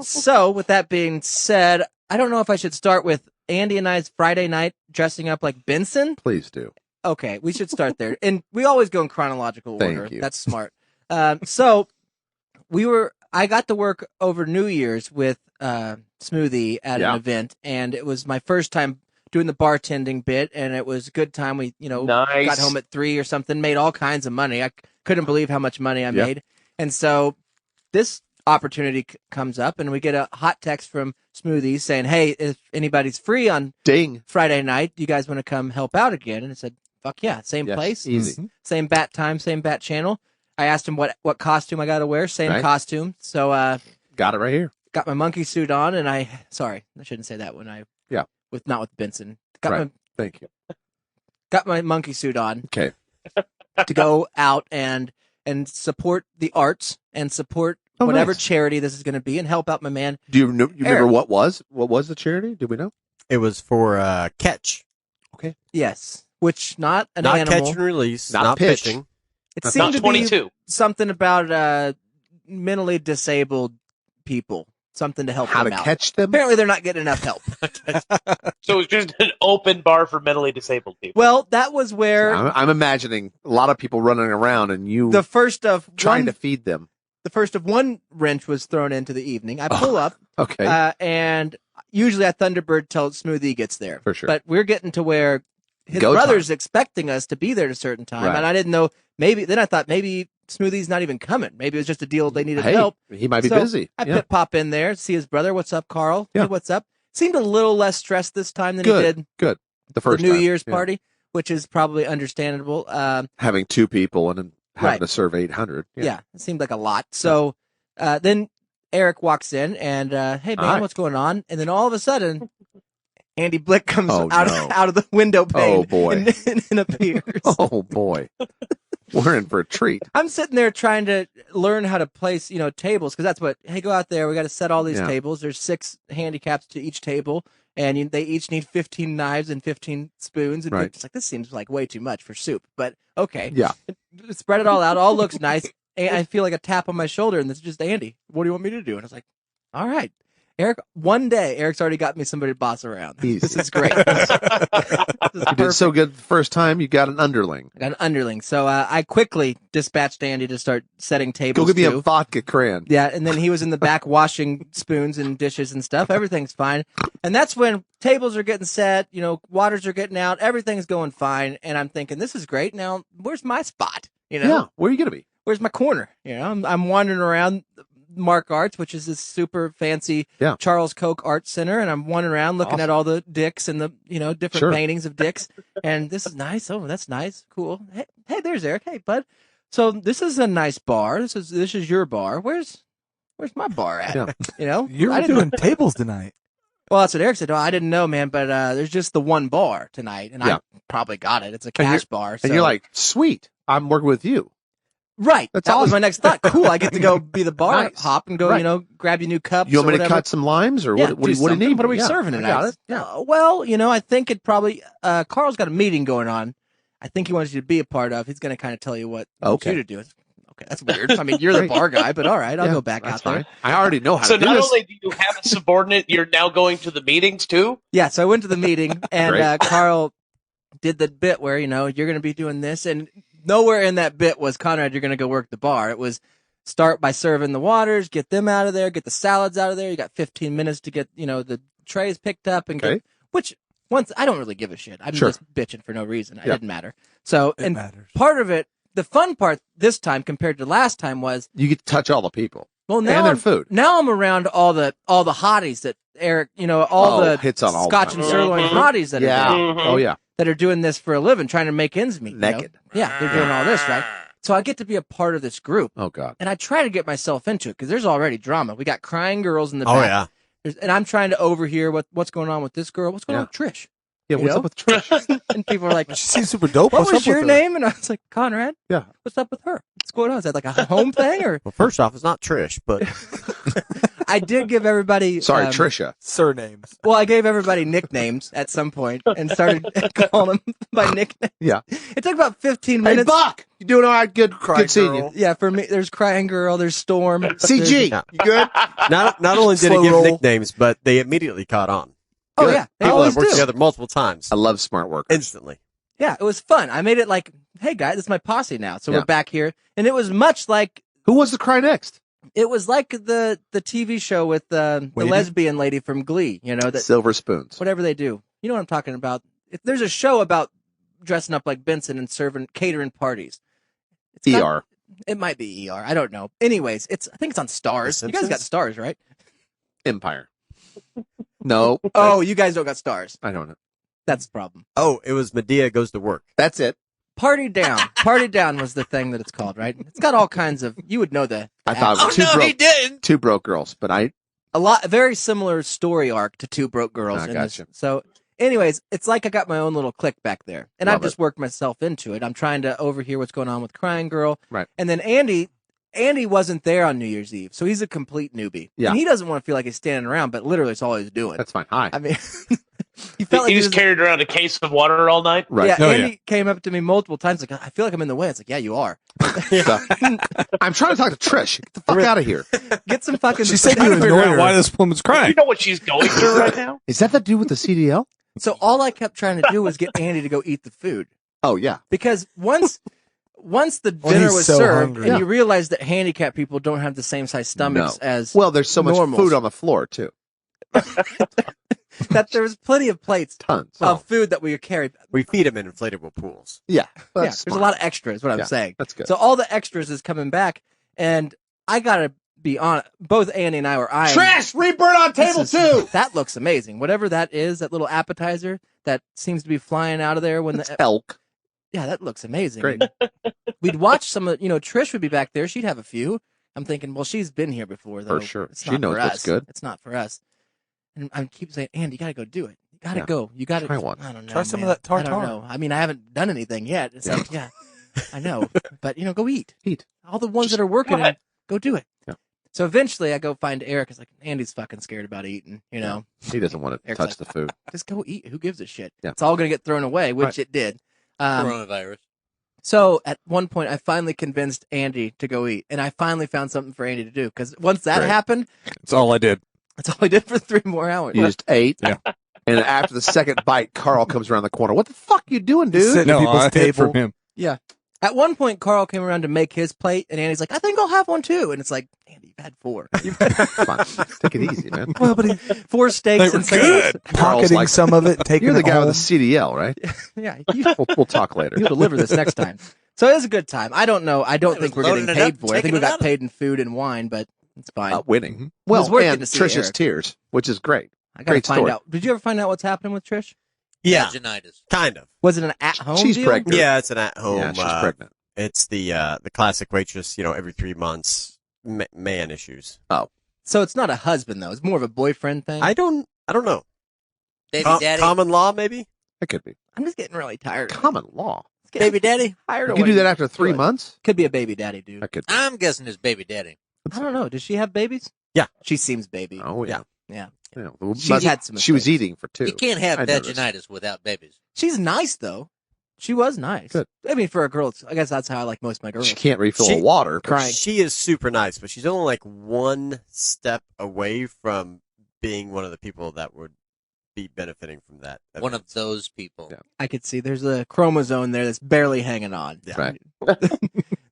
So with that being said, I don't know if I should start with Andy and I's Friday night dressing up like Benson. Please do. Okay, we should start there. And we always go in chronological order. Thank you. That's smart. So I got to work over New Year's with Smoothie at an event, and it was my first time doing the bartending bit, and it was a good time. We, Nice. got home at 3 or something, made all kinds of money. I couldn't believe how much money I made. And so this opportunity comes up, and we get a hot text from Smoothie saying, hey, if anybody's free on Friday night, you guys want to come help out again? And I said, fuck yeah, same place, easy. Same bat time, same bat channel. I asked him what costume I got to wear, same costume. So got it right here. Got my monkey suit on, and I shouldn't say that when I not with Benson. Thank you. Got my monkey suit on. Okay. To go out and support the arts and support whatever charity this is going to be and help out my man. Do you remember what was the charity? Do we know? It was for Catch. Okay. Yes. Which not an not animal. Catch and release. Not pitch. fishing. It seemed to 22. be something about mentally disabled people. Something to help How them to out. catch them? Apparently they're not getting enough help. So it's just an open bar for mentally disabled people. Well, that was where I'm imagining a lot of people running around and you the first of trying to feed them. The first of one wrench was thrown into the evening. I pull up. Okay. And usually at Thunderbird till Smoothie gets there. For sure. But we're getting to where his Go brother's time. expecting us to be there at a certain time. Right. And I didn't know, then I thought maybe Smoothie's not even coming. Maybe it was just a deal they needed Hey, help. he might be So busy. I Yeah. pop in there, see his brother. What's up, Carl? Yeah. Hey, what's up? Seemed a little less stressed this time than he did Good. The first New time. Year's Yeah. party, which is probably understandable. Having 2 people and then having Right. to serve 800. Yeah, it seemed like a lot. So then Eric walks in and, hey, man, Hi. what's going on? And then all of a sudden, Andy Blick comes Oh, out no. of the window pane Oh, boy. and appears. Oh, boy. We're in for a treat. I'm sitting there trying to learn how to place, tables, because that's hey, go out there. We got to set all these Yeah. tables. There's 6 handicaps to each table, and they each need 15 knives and 15 spoons. And Right. it's like, this seems like way too much for soup, but okay. Yeah. Spread it all out. All looks nice. And I feel like a tap on my shoulder, and it's just Andy. What do you want me to do? And I was like, all right. Eric, one day, Eric's already got me somebody to boss around. Easy. This is great. This is You did so good the first time, you got an underling. I got an underling. So I quickly dispatched Andy to start setting tables. Go give me too. a vodka cran. Yeah, and then he was in the back washing spoons and dishes and stuff. Everything's fine. And that's when tables are getting set, waters are getting out, everything's going fine. And I'm thinking, this is great. Now, where's my spot? Yeah, where are you going to be? Where's my corner? I'm wandering around Mark Arts, which is this super fancy Charles Koch Art Center, and I'm wandering around looking at all the dicks and the different paintings of dicks. And this is nice. Oh, that's nice. Cool. Hey, there's Eric. Hey, bud. So this is a nice bar. This is your bar. Where's my bar at? Yeah. You're doing tables tonight. Well, that's what Eric said. Oh, I didn't know, man, but there's just the one bar tonight, and I probably got it. It's a cash bar. So. And you're like, sweet, I'm working with you. Right. That's that was awesome. my next thought. Cool. I get to go be the bar Nice. hop and go, Right. grab you new cups. You want or me to whatever. cut some limes or what do you something. need? What are we Yeah, serving I tonight? got it. Yeah. Well, I think it probably, Carl's got a meeting going on. I think he wants you to be a part of. He's going to kind of tell you what he wants you to do. Okay, that's weird. I mean, you're the bar guy, but all right, I'll go back out there. I already know how So to do not this. only do you have a subordinate, you're now going to the meetings too? Yeah, so I went to the meeting, and Great. Carl did the bit where, you're going to be doing this, and nowhere in that bit was, Conrad, you're going to go work the bar. It was start by serving the waters, get them out of there, get the salads out of there. You got 15 minutes to get, the trays picked up, and get, which once I don't really give a shit. I'm just bitching for no reason. It didn't matter. So, It matters. part of it, the fun part this time compared to last time was, You get to touch all the people. well, now and their I'm, food. now I'm around all the hotties that Eric, all the hits on all Scotch the and time. sirloin hotties that are doing, Oh, yeah. that are doing this for a living, trying to make ends meet. Naked. Yeah, they're doing all this, right? So I get to be a part of this group. Oh, God. And I try to get myself into it because there's already drama. We got crying girls in the Oh, back. yeah. And I'm trying to overhear what's going on with this girl. What's going on with Trish? Yeah, what's up with Trish? And people are like, She seems super dope. what What's was up your with her? name? And I was like, Conrad. Yeah. What's up with her? What's going on? Is that like a home thing? Or Well, first off, it's not Trish, but I did give everybody. Sorry, Trisha. Surnames. Well, I gave everybody nicknames at some point and started calling them by nickname. Yeah. It took about 15 Hey, minutes. Buck, you doing all right? Good seeing you. Yeah, for me, there's Crying Girl, there's Storm. CG, you good? Not only did he Slow give roll. nicknames, but they immediately caught on. Oh, Good. yeah. They People always have worked do. together multiple times. I love smart work. Instantly. Yeah, it was fun. I made it like, hey, guys, this is my posse now. So Yeah. we're back here. And it was much like, Who wants to cry next? it was like the TV show with the Waiting? lesbian lady from Glee, that Silver spoons. whatever they do. You know what I'm talking about. If there's a show about dressing up like Benson and catering parties. It's got- ER. It might be ER. I don't know. Anyways, I think it's on Stars. The You guys got Simpsons? Stars, right? Empire. No. Oh, you guys don't got Stars. I don't know. That's the problem. Oh, it was Medea Goes to Work. That's it. Party Down. Party Down was the thing that it's called, right? It's got all kinds of. You would know the. I thought it was two broke girls, but a very similar story arc to Two Broke Girls. I in gotcha. this. So, anyways, it's like I got my own little clique back there, and Love I've just worked myself into it. I'm trying to overhear what's going on with Crying Girl, Right. And then Andy wasn't there on New Year's Eve, so he's a complete newbie. Yeah. And he doesn't want to feel like he's standing around, but literally, it's all he's doing. that's fine. Hi. I mean, he felt like You he just was- carried around a case of water all night? Right. Yeah, Oh, Andy came up to me multiple times, like, I feel like I'm in the way. It's like, yeah, you are. So, I'm trying to talk to Trish. Get the fuck out of here. Get some fucking. She said you Trying to figure annoy out her. why this woman's You crying. know what she's going through right now? Is that the dude with the CDL? So all I kept trying to do was get Andy to go eat the food, Oh, yeah. because once the Well, dinner he's was so served, hungry. and you realize that handicapped people don't have the same size stomachs No. as Well, there's so much normals. food on the floor, too. that there was plenty of plates Tons. of food that we carried. We feed them in inflatable pools. Yeah. Yeah, That's there's a smart. lot of extras. What I'm Yeah, saying. That's good. So all the extras is coming back, and I gotta be honest. Both Andy and I were eyeing. rebirth on This is- That looks amazing. Whatever that is, that little appetizer that seems to be flying out of there when It's the elk. yeah, that looks amazing. Great. And we'd watch some of Trish would be back there. She'd have a few. I'm thinking, well, she's been here before, though. For sure. It's She not knows for what's us. good. It's not for us. And I keep saying, Andy, you gotta go do it. You gotta Yeah. go. You gotta Try one. I don't know. Try some of man. that I don't tartare. know. I mean, I haven't done anything yet. It's like, yeah, I know, but go eat. Eat. All the ones that are working, What? go do it. Yeah. So eventually, I go find Eric. It's like Andy's fucking scared about eating. He doesn't want to Eric's touch like, the food. Just go eat. Who gives a shit? Yeah. It's all gonna get thrown away, which Right. it did. Coronavirus. So at one point, I finally convinced Andy to go eat, and I finally found something for Andy to do. Because once that Great. happened, That's all I did. that's all I did for 3 more hours. You just ate. Yeah. And after the second bite, Carl comes around the corner. What the fuck you doing, dude? Sitting at No, people's I hid table. from him. Yeah. At one point, Carl came around to make his plate, and Andy's like, I think I'll have one too. And it's like, Andy, you've had 4. You've had Come on. Take it easy, man. Well, but he 4 steaks They were and some. good. Carl's pocketing like, some of it, taking You're the it guy home. with the CDL, right? Yeah, We'll talk later. you'll deliver this next time. So it was a good time. I don't know. I don't It think was we're getting loading it up, paid for it. I think taking we it got out. paid in food and wine, but it's fine. Winning. was Well, worth it and to see Trish's Eric. tears, which is great. I gotta great find story. out. Did you ever find out what's happening with Trish? Yeah, Vaginitis. kind of. Was it an at-home She's deal? pregnant. Yeah, it's an at-home. Yeah, she's pregnant. It's the classic waitress, every 3 months, man issues. So it's not a husband though. It's more of a boyfriend thing. I don't know. Baby daddy. Common law, maybe? That could be. I'm just getting really tired. Common law. Baby daddy. Tired You of can do waiting. that after 3 Good. months? Could be a baby daddy, dude. That could I'm guessing it's baby daddy. I don't know. Does she have babies? Yeah. She seems baby. Oh, yeah. Yeah. Yeah. She's had some She was mistakes. eating for 2. You can't have I noticed. vaginitis without babies. She's nice though. She was nice. Good. I mean, for a girl, I guess that's how I like most of my girls. She can't refill She- the water. Crying. She is super nice, but she's only like one step away from being one of the people that would be benefiting from that. One of those people. Yeah. I could see there's a chromosome there that's barely hanging on. Yeah. Right.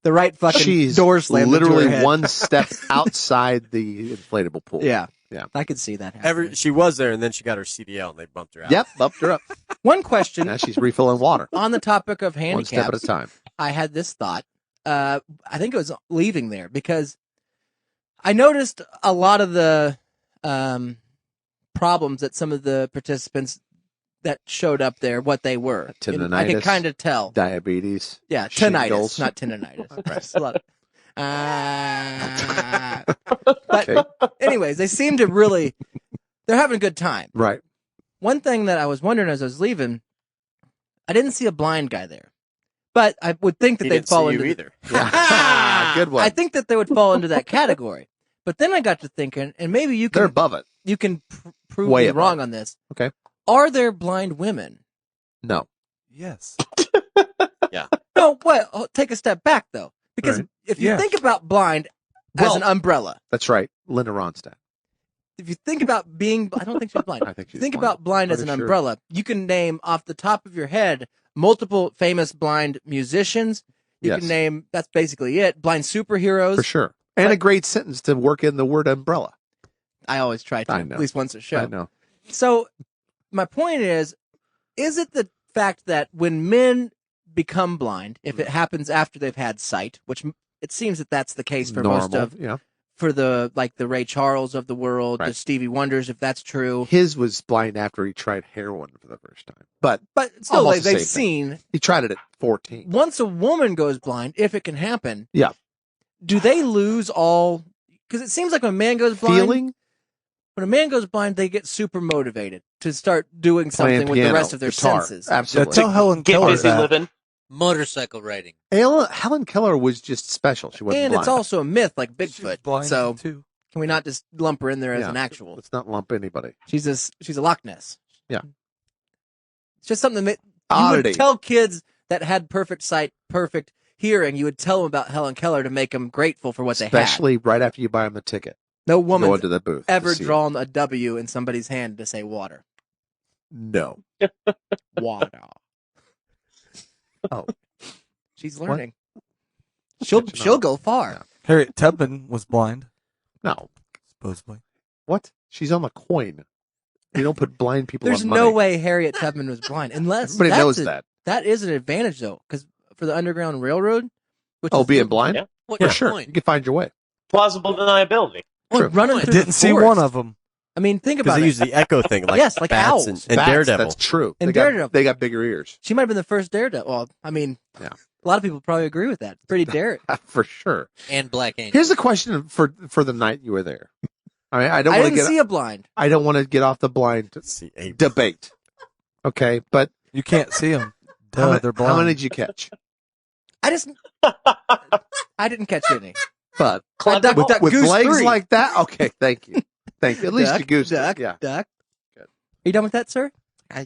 The right fucking She's door slammed into her literally head. one step outside the inflatable pool. Yeah. Yeah. I could see that happening. She was there, and then she got her CDL, and they bumped her out. Yep. Bumped her up. One question Now she's refilling water. on the topic of One step at handicaps. a time. I had this thought. I think it was leaving there because I noticed a lot of the problems that some of the participants that showed up there, what they were. And I could Tendinitis. kind of tell. Diabetes. Yeah, tinnitus, shingles. not tendinitis. It's a lot of- but Okay. anyways, they seem to really, they're having a good time. Right. One thing that I was wondering as I was leaving, I didn't see a blind guy there, but I would think that He they'd didn't fall see into you the- either. Good one. I think that they would fall into that category But then I got to thinking, and maybe you can They're above it. You can prove Way me above. wrong on this. Okay. Are there blind women? No. Yes. Yeah. No, what? Oh, take a step back though, because Right. if you think about blind as an umbrella, That's right. Linda Ronstadt. if you think about being, I don't think she's blind. I think she's Think blind. about blind as an Pretty sure. umbrella. You can name off the top of your head multiple famous blind musicians. You Yes. can name, that's basically it. Blind superheroes. For sure. And a great sentence to work in the word umbrella. I always try to, I know. at least once a show. I know. So my point is it the fact that when men become blind, if it happens after they've had sight, which it seems that that's the case for most Normal, of, yeah. for the Ray Charles of the world, the Right. Stevie Wonders, if that's true. His was blind after he tried heroin for the first time. But still, almost the they've same thing. seen. He tried it at 14. Once a woman goes blind, if it can happen, Yeah. do they lose all? Because it seems like when a man goes blind, Feeling? when a man goes blind, they get super motivated to start doing something Playing with the piano, rest of their guitar. senses. Absolutely. Tell Helen Get Keller busy that. living. Motorcycle riding. Helen Keller was just special. She wasn't And blind. it's also a myth like She's Bigfoot. blind So too. can we not just lump her in there as Yeah. an actual? Let's not lump anybody. She's a Loch Ness. Yeah. It's just something that you Oddity. would tell kids that had perfect sight, perfect hearing. You would tell them about Helen Keller to make them grateful for what they had. Especially right after you buy them the ticket. No Go woman's into the booth. ever to see it. drawn a W in somebody's hand to say water. No. Water. Oh. She's learning. She'll Catching on. go far. Yeah. Harriet Tubman was blind, No. supposedly. What? She's on the coin. You don't put blind people There's on money. no way Harriet Tubman was blind, unless Everybody that's knows a- that. That is an advantage though, because for the Underground Railroad, which Oh, is being blind? Yeah. What For your sure. point? You can find your way. Plausible deniability. Well, True. running I through didn't the see forest. one of them. I mean, think Because about they it. use the echo thing, like Yes, like bats owls. and Bats, Daredevil. That's true. And they got, Daredevil. They got bigger ears. She might have been the first Daredevil. Well, I mean, Yeah. a lot of people probably agree with that. It's pretty dare. For sure. And Black Angel. Here's the question for the night you were there. I mean, I don't I want to didn't get see a blind. I don't want to get off the blind See, Abe. debate. Okay, but You can't see them. how, many, They're blind. how many did you catch? I just, I didn't catch any. But I ducked, with, duck, with goose legs 3. like that, okay, thank you. Thank you. At least duck, you goosed duck, it. Yeah. duck. Good. Are you done with that, sir?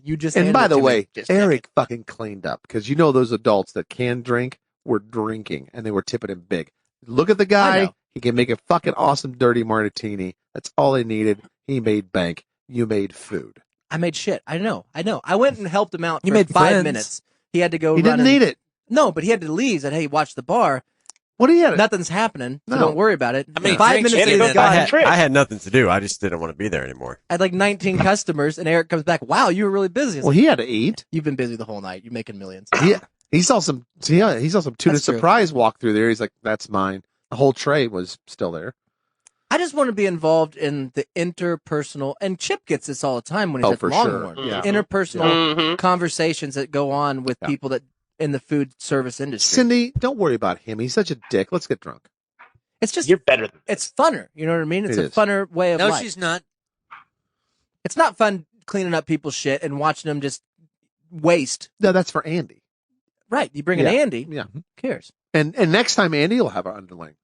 You just. And handed by it the to me. way, Just Eric fucking cleaned up because you know those adults that can drink were drinking and they were tipping him big. Look at the I guy. know. He can make a fucking awesome dirty martini. That's all he needed. He made bank. You made food. I made shit. I know. I went and helped him out You for made 5 friends. minutes. He had to go. He run didn't and- need it. No, but he had to leave. Said, "Hey, watch the bar. What do you have? Nothing's happening, so No. don't worry about it." How many 5 drinks minutes you in, had? God, I had nothing to do. I just didn't want to be there anymore. I had like 19 customers, and Eric comes back. Wow, you were really busy. I was Well, like, he had to eat. You've been busy the whole night. You're making millions. He saw some. He saw some tuna That's true. surprise walk through there. He's like, "That's mine." The whole tray was still there. I just want to be involved in the interpersonal, and Chip gets this all the time when he's Oh, at for Longhorn. sure. Yeah. Interpersonal Mhm. conversations that go on with Yeah. people that in the food service industry. Cindy, don't worry about him. He's such a dick. Let's get drunk. It's just You're better than it's funner. You know what I mean? It's It a is. funner way of No, life. she's not. It's not fun cleaning up people's shit and watching them just waste. No, that's for Andy. Right. You bring in Yeah. Andy. Yeah. Who cares? And next time Andy will have an underling.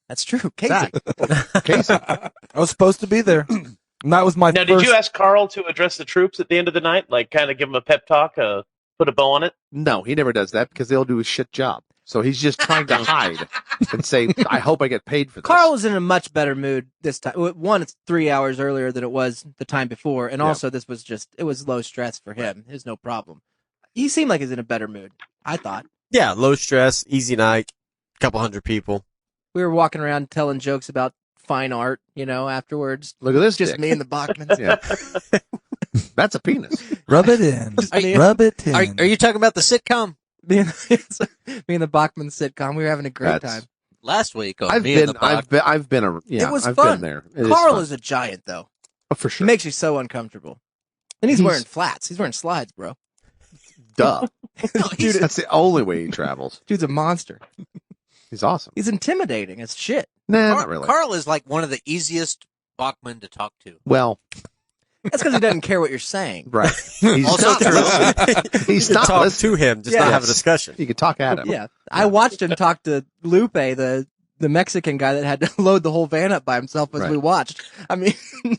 That's true. Casey. Zach. Casey. I was supposed to be there. And that was my Now, first. did you ask Carl to address the troops at the end of the night? Like, kind of give them a pep talk, put a bow on it? No, he never does that because they'll do a shit job. So he's just trying to hide and say, "I hope I get paid for this." Carl was in a much better mood this time. One, it's 3 hours earlier than it was the time before. And Yeah. also this was it was low stress for him. There's no problem. He seemed like he's in a better mood, I thought. Yeah, low stress, easy night, couple hundred people. We were walking around telling jokes about fine art, afterwards. Look at this. Just dick. me and the Bachmans. Yeah. That's a penis. Rub it in. Are you- Rub it in. Are you talking about the sitcom me and the Bachman sitcom. We were having a great That's- time. last week? On I've Me and been, the Bach? I've been, yeah, It was I've fun. been there. It Carl fun. is a giant, though. Oh, for He sure. makes you so uncomfortable. And he's He's- wearing flats. He's wearing slides, bro. Duh. Dude, That's the only way he travels. dude's a monster. He's awesome. He's intimidating as shit. Nah, not really. Carl is like one of the easiest Bachman to talk to. Well, That's because he doesn't care what you're saying. right. He's Also not true. listening. He's You can not talk listening. to him, just Yeah. not have a Yes. discussion. You can talk at him. Yeah. I watched him talk to Lupe, the the Mexican guy that had to load the whole van up by himself as we watched. I mean,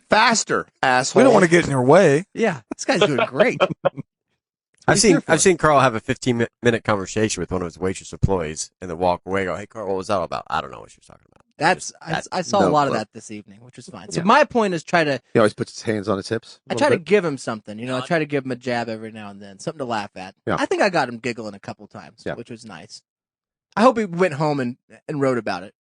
faster, asshole. We don't want to get in your way. Yeah, this guy's doing great. I've seen Carl have a 15-minute conversation with one of his waitress employees and then walk away. Go, hey Carl, what was that all about? I don't know what she was talking about. I saw a lot of that this evening, which was fine. So my point is He always puts his hands on his hips. I try to give him something, I try to give him a jab every now and then, something to laugh at. Yeah. I think I got him giggling a couple times, which was nice. I hope he went home and wrote about it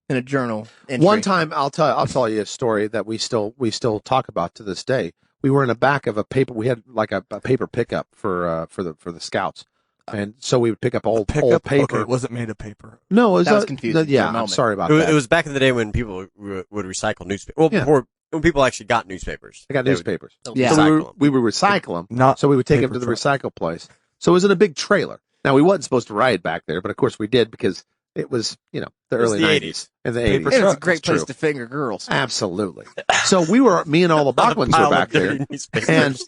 in a journal entry. One time, I'll tell you a story that we still talk about to this day. We were in the back of a paper. We had like a paper pickup for the scouts, and so we would pick up old paper. Okay, it wasn't made of paper. No, that was confusing. Yeah, I'm sorry about that. It was back in the day when people would recycle newspapers. Well, before when people actually got newspapers. They got newspapers. So we would recycle them. So we would take them to the recycle place. So it was in a big trailer. Now we wasn't supposed to ride back there, but of course we did because it was the early 90s and the 80s. And it's a great place to finger girls. Absolutely. So me and all the Bachmans were back there, and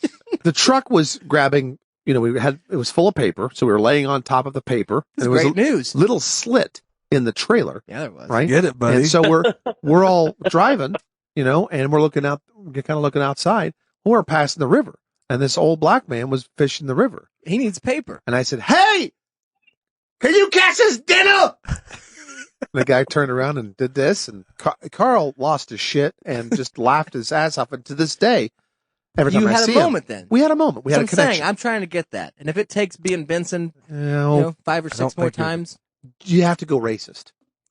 the truck was grabbing. It was full of paper, so we were laying on top of the paper. That's great news. Little slit in the trailer. Yeah, there was. Right, get it, buddy. And so we're all driving, and we're looking out, kind of looking outside. We're passing the river, and this old black man was fishing the river. He needs paper. And I said, "Hey, can you catch us dinner?" The guy turned around and did this, and Carl lost his shit and just laughed his ass off. And to this day, every time I see him, you had a moment then. We had a moment. We had a connection. I'm trying to get that. And if it takes being Benson, 5 or 6 more times, you have to go racist.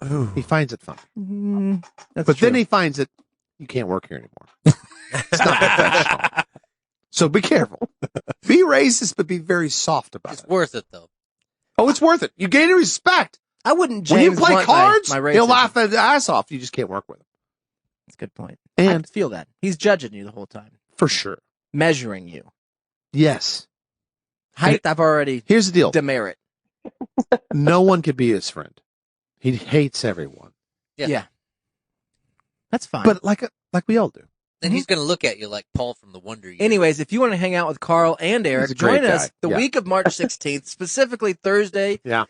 Ooh. He finds it fun. That's but true. then he finds it, you can't work here anymore. It's not professional. So be careful. Be racist, but be very soft about it. It's worth it, though. Oh, it's worth it. You gain respect. I wouldn't. When you James play Blunt cards, my he'll racism. laugh his ass off. You just can't work with him. That's a good point. And I can feel that. He's judging you the whole time. For sure. Measuring you. Yes. Height, I've already Here's the deal. demerit. No one could be his friend. He hates everyone. Yeah. That's fine. But like we all do. Then he's going to look at you like Paul from the Wonder Years. Anyways, if you want to hang out with Carl and Eric, He's a great join us guy. the Yeah. week of March 16th, specifically Thursday, the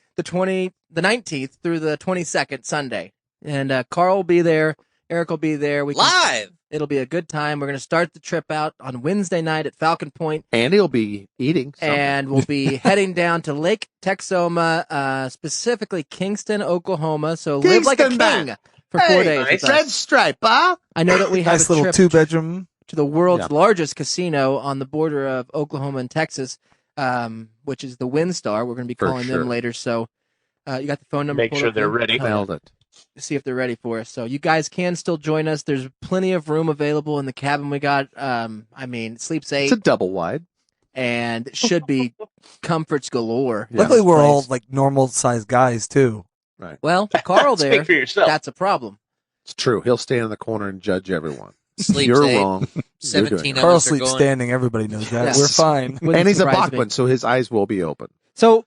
19th through the 22nd, Sunday. And Carl will be there. Eric will be there. Live! It'll be a good time. We're going to start the trip out on Wednesday night at Falcon Point. And he'll be eating something. And we'll be heading down to Lake Texoma, specifically Kingston, Oklahoma. So live like a king for 4 days. Nice. with us. Red stripe, huh? I know that we have Nice a little trip 2-bedroom. to the world's largest casino on the border of Oklahoma and Texas, which is the WinStar. We're going to be For calling them sure. later. So you got the phone number. Make pulled sure up they're there? ready. Nailed it. See if they're ready for us. So you guys can still join us. There's plenty of room available in the cabin we got. Sleeps 8 It's a double wide. and should be comforts galore. in Luckily, this we're all place. like normal-sized guys too. Right. Well, Carl there. Speak for yourself. That's a problem. It's true. He'll stand in the corner and judge everyone. Sleeps You're 8. wrong. You're doing 17 it. of Carl us are sleeps going. standing. Everybody knows that. Yes. We're fine. Wouldn't And he's a surprise me. Bachman, so his eyes will be open. So,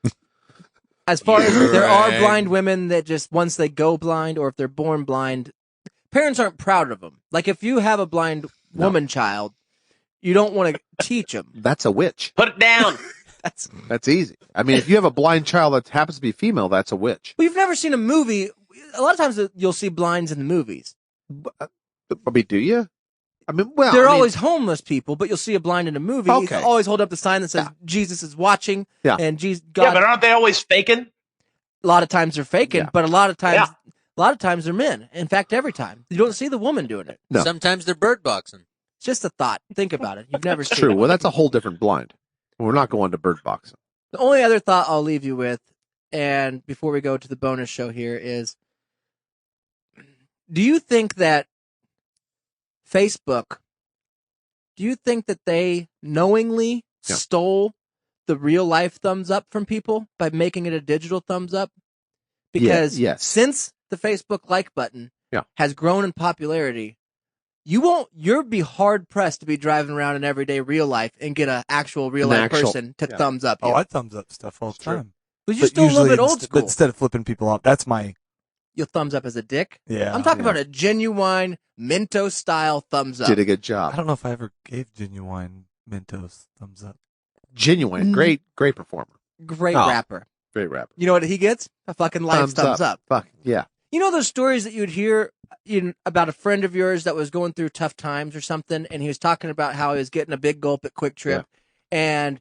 as far as You're there are right. blind women that just once they go blind, or if they're born blind, parents aren't proud of them. Like if you have a blind woman child, you don't want to teach them. That's a witch. Put it down. That's easy. I mean, if you have a blind child that happens to be female, that's a witch. Well, you've never seen a movie. A lot of times you'll see blinds in the movies. I mean, do you? I mean, well, They're I mean, always homeless people, but you'll see a blind in a movie. Okay. He'll always hold up the sign that says Jesus is watching. Yeah. And Jesus, Yeah, God. but aren't they always faking? A lot of times they're faking, Yeah. but a lot of times, Yeah. a lot of times they're men. In fact, every time you don't see the woman doing it. No. Sometimes they're bird boxing. It's just a thought. Think about it. You've never It's seen true. it. Well, that's a whole different blind. We're not going to bird boxing. The only other thought I'll leave you with, and before we go to the bonus show here, is do you think that Facebook, do you think that they knowingly Yeah. stole the real life thumbs up from people by making it a digital thumbs up? Because yes. since the Facebook like button Yeah. has grown in popularity, you'll be hard pressed to be driving around in everyday real life and get an actual real life person to thumbs up you. Oh, I thumbs up stuff all the True. time. But you're still a little usually bit old school. But instead of flipping people off, that's my You'll thumbs up as a dick. yeah. I'm talking yeah. about a genuine Minto style thumbs up. Did a good I job. don't know if I ever gave Genuine Mentos thumbs up. Genuine. Great performer. Great Oh. rapper. Great rapper. You know what he gets? A fucking life thumbs up. Fuck yeah. You know those stories that you'd hear about a friend of yours that was going through tough times or something, and he was talking about how he was getting a big gulp at Quick Trip, and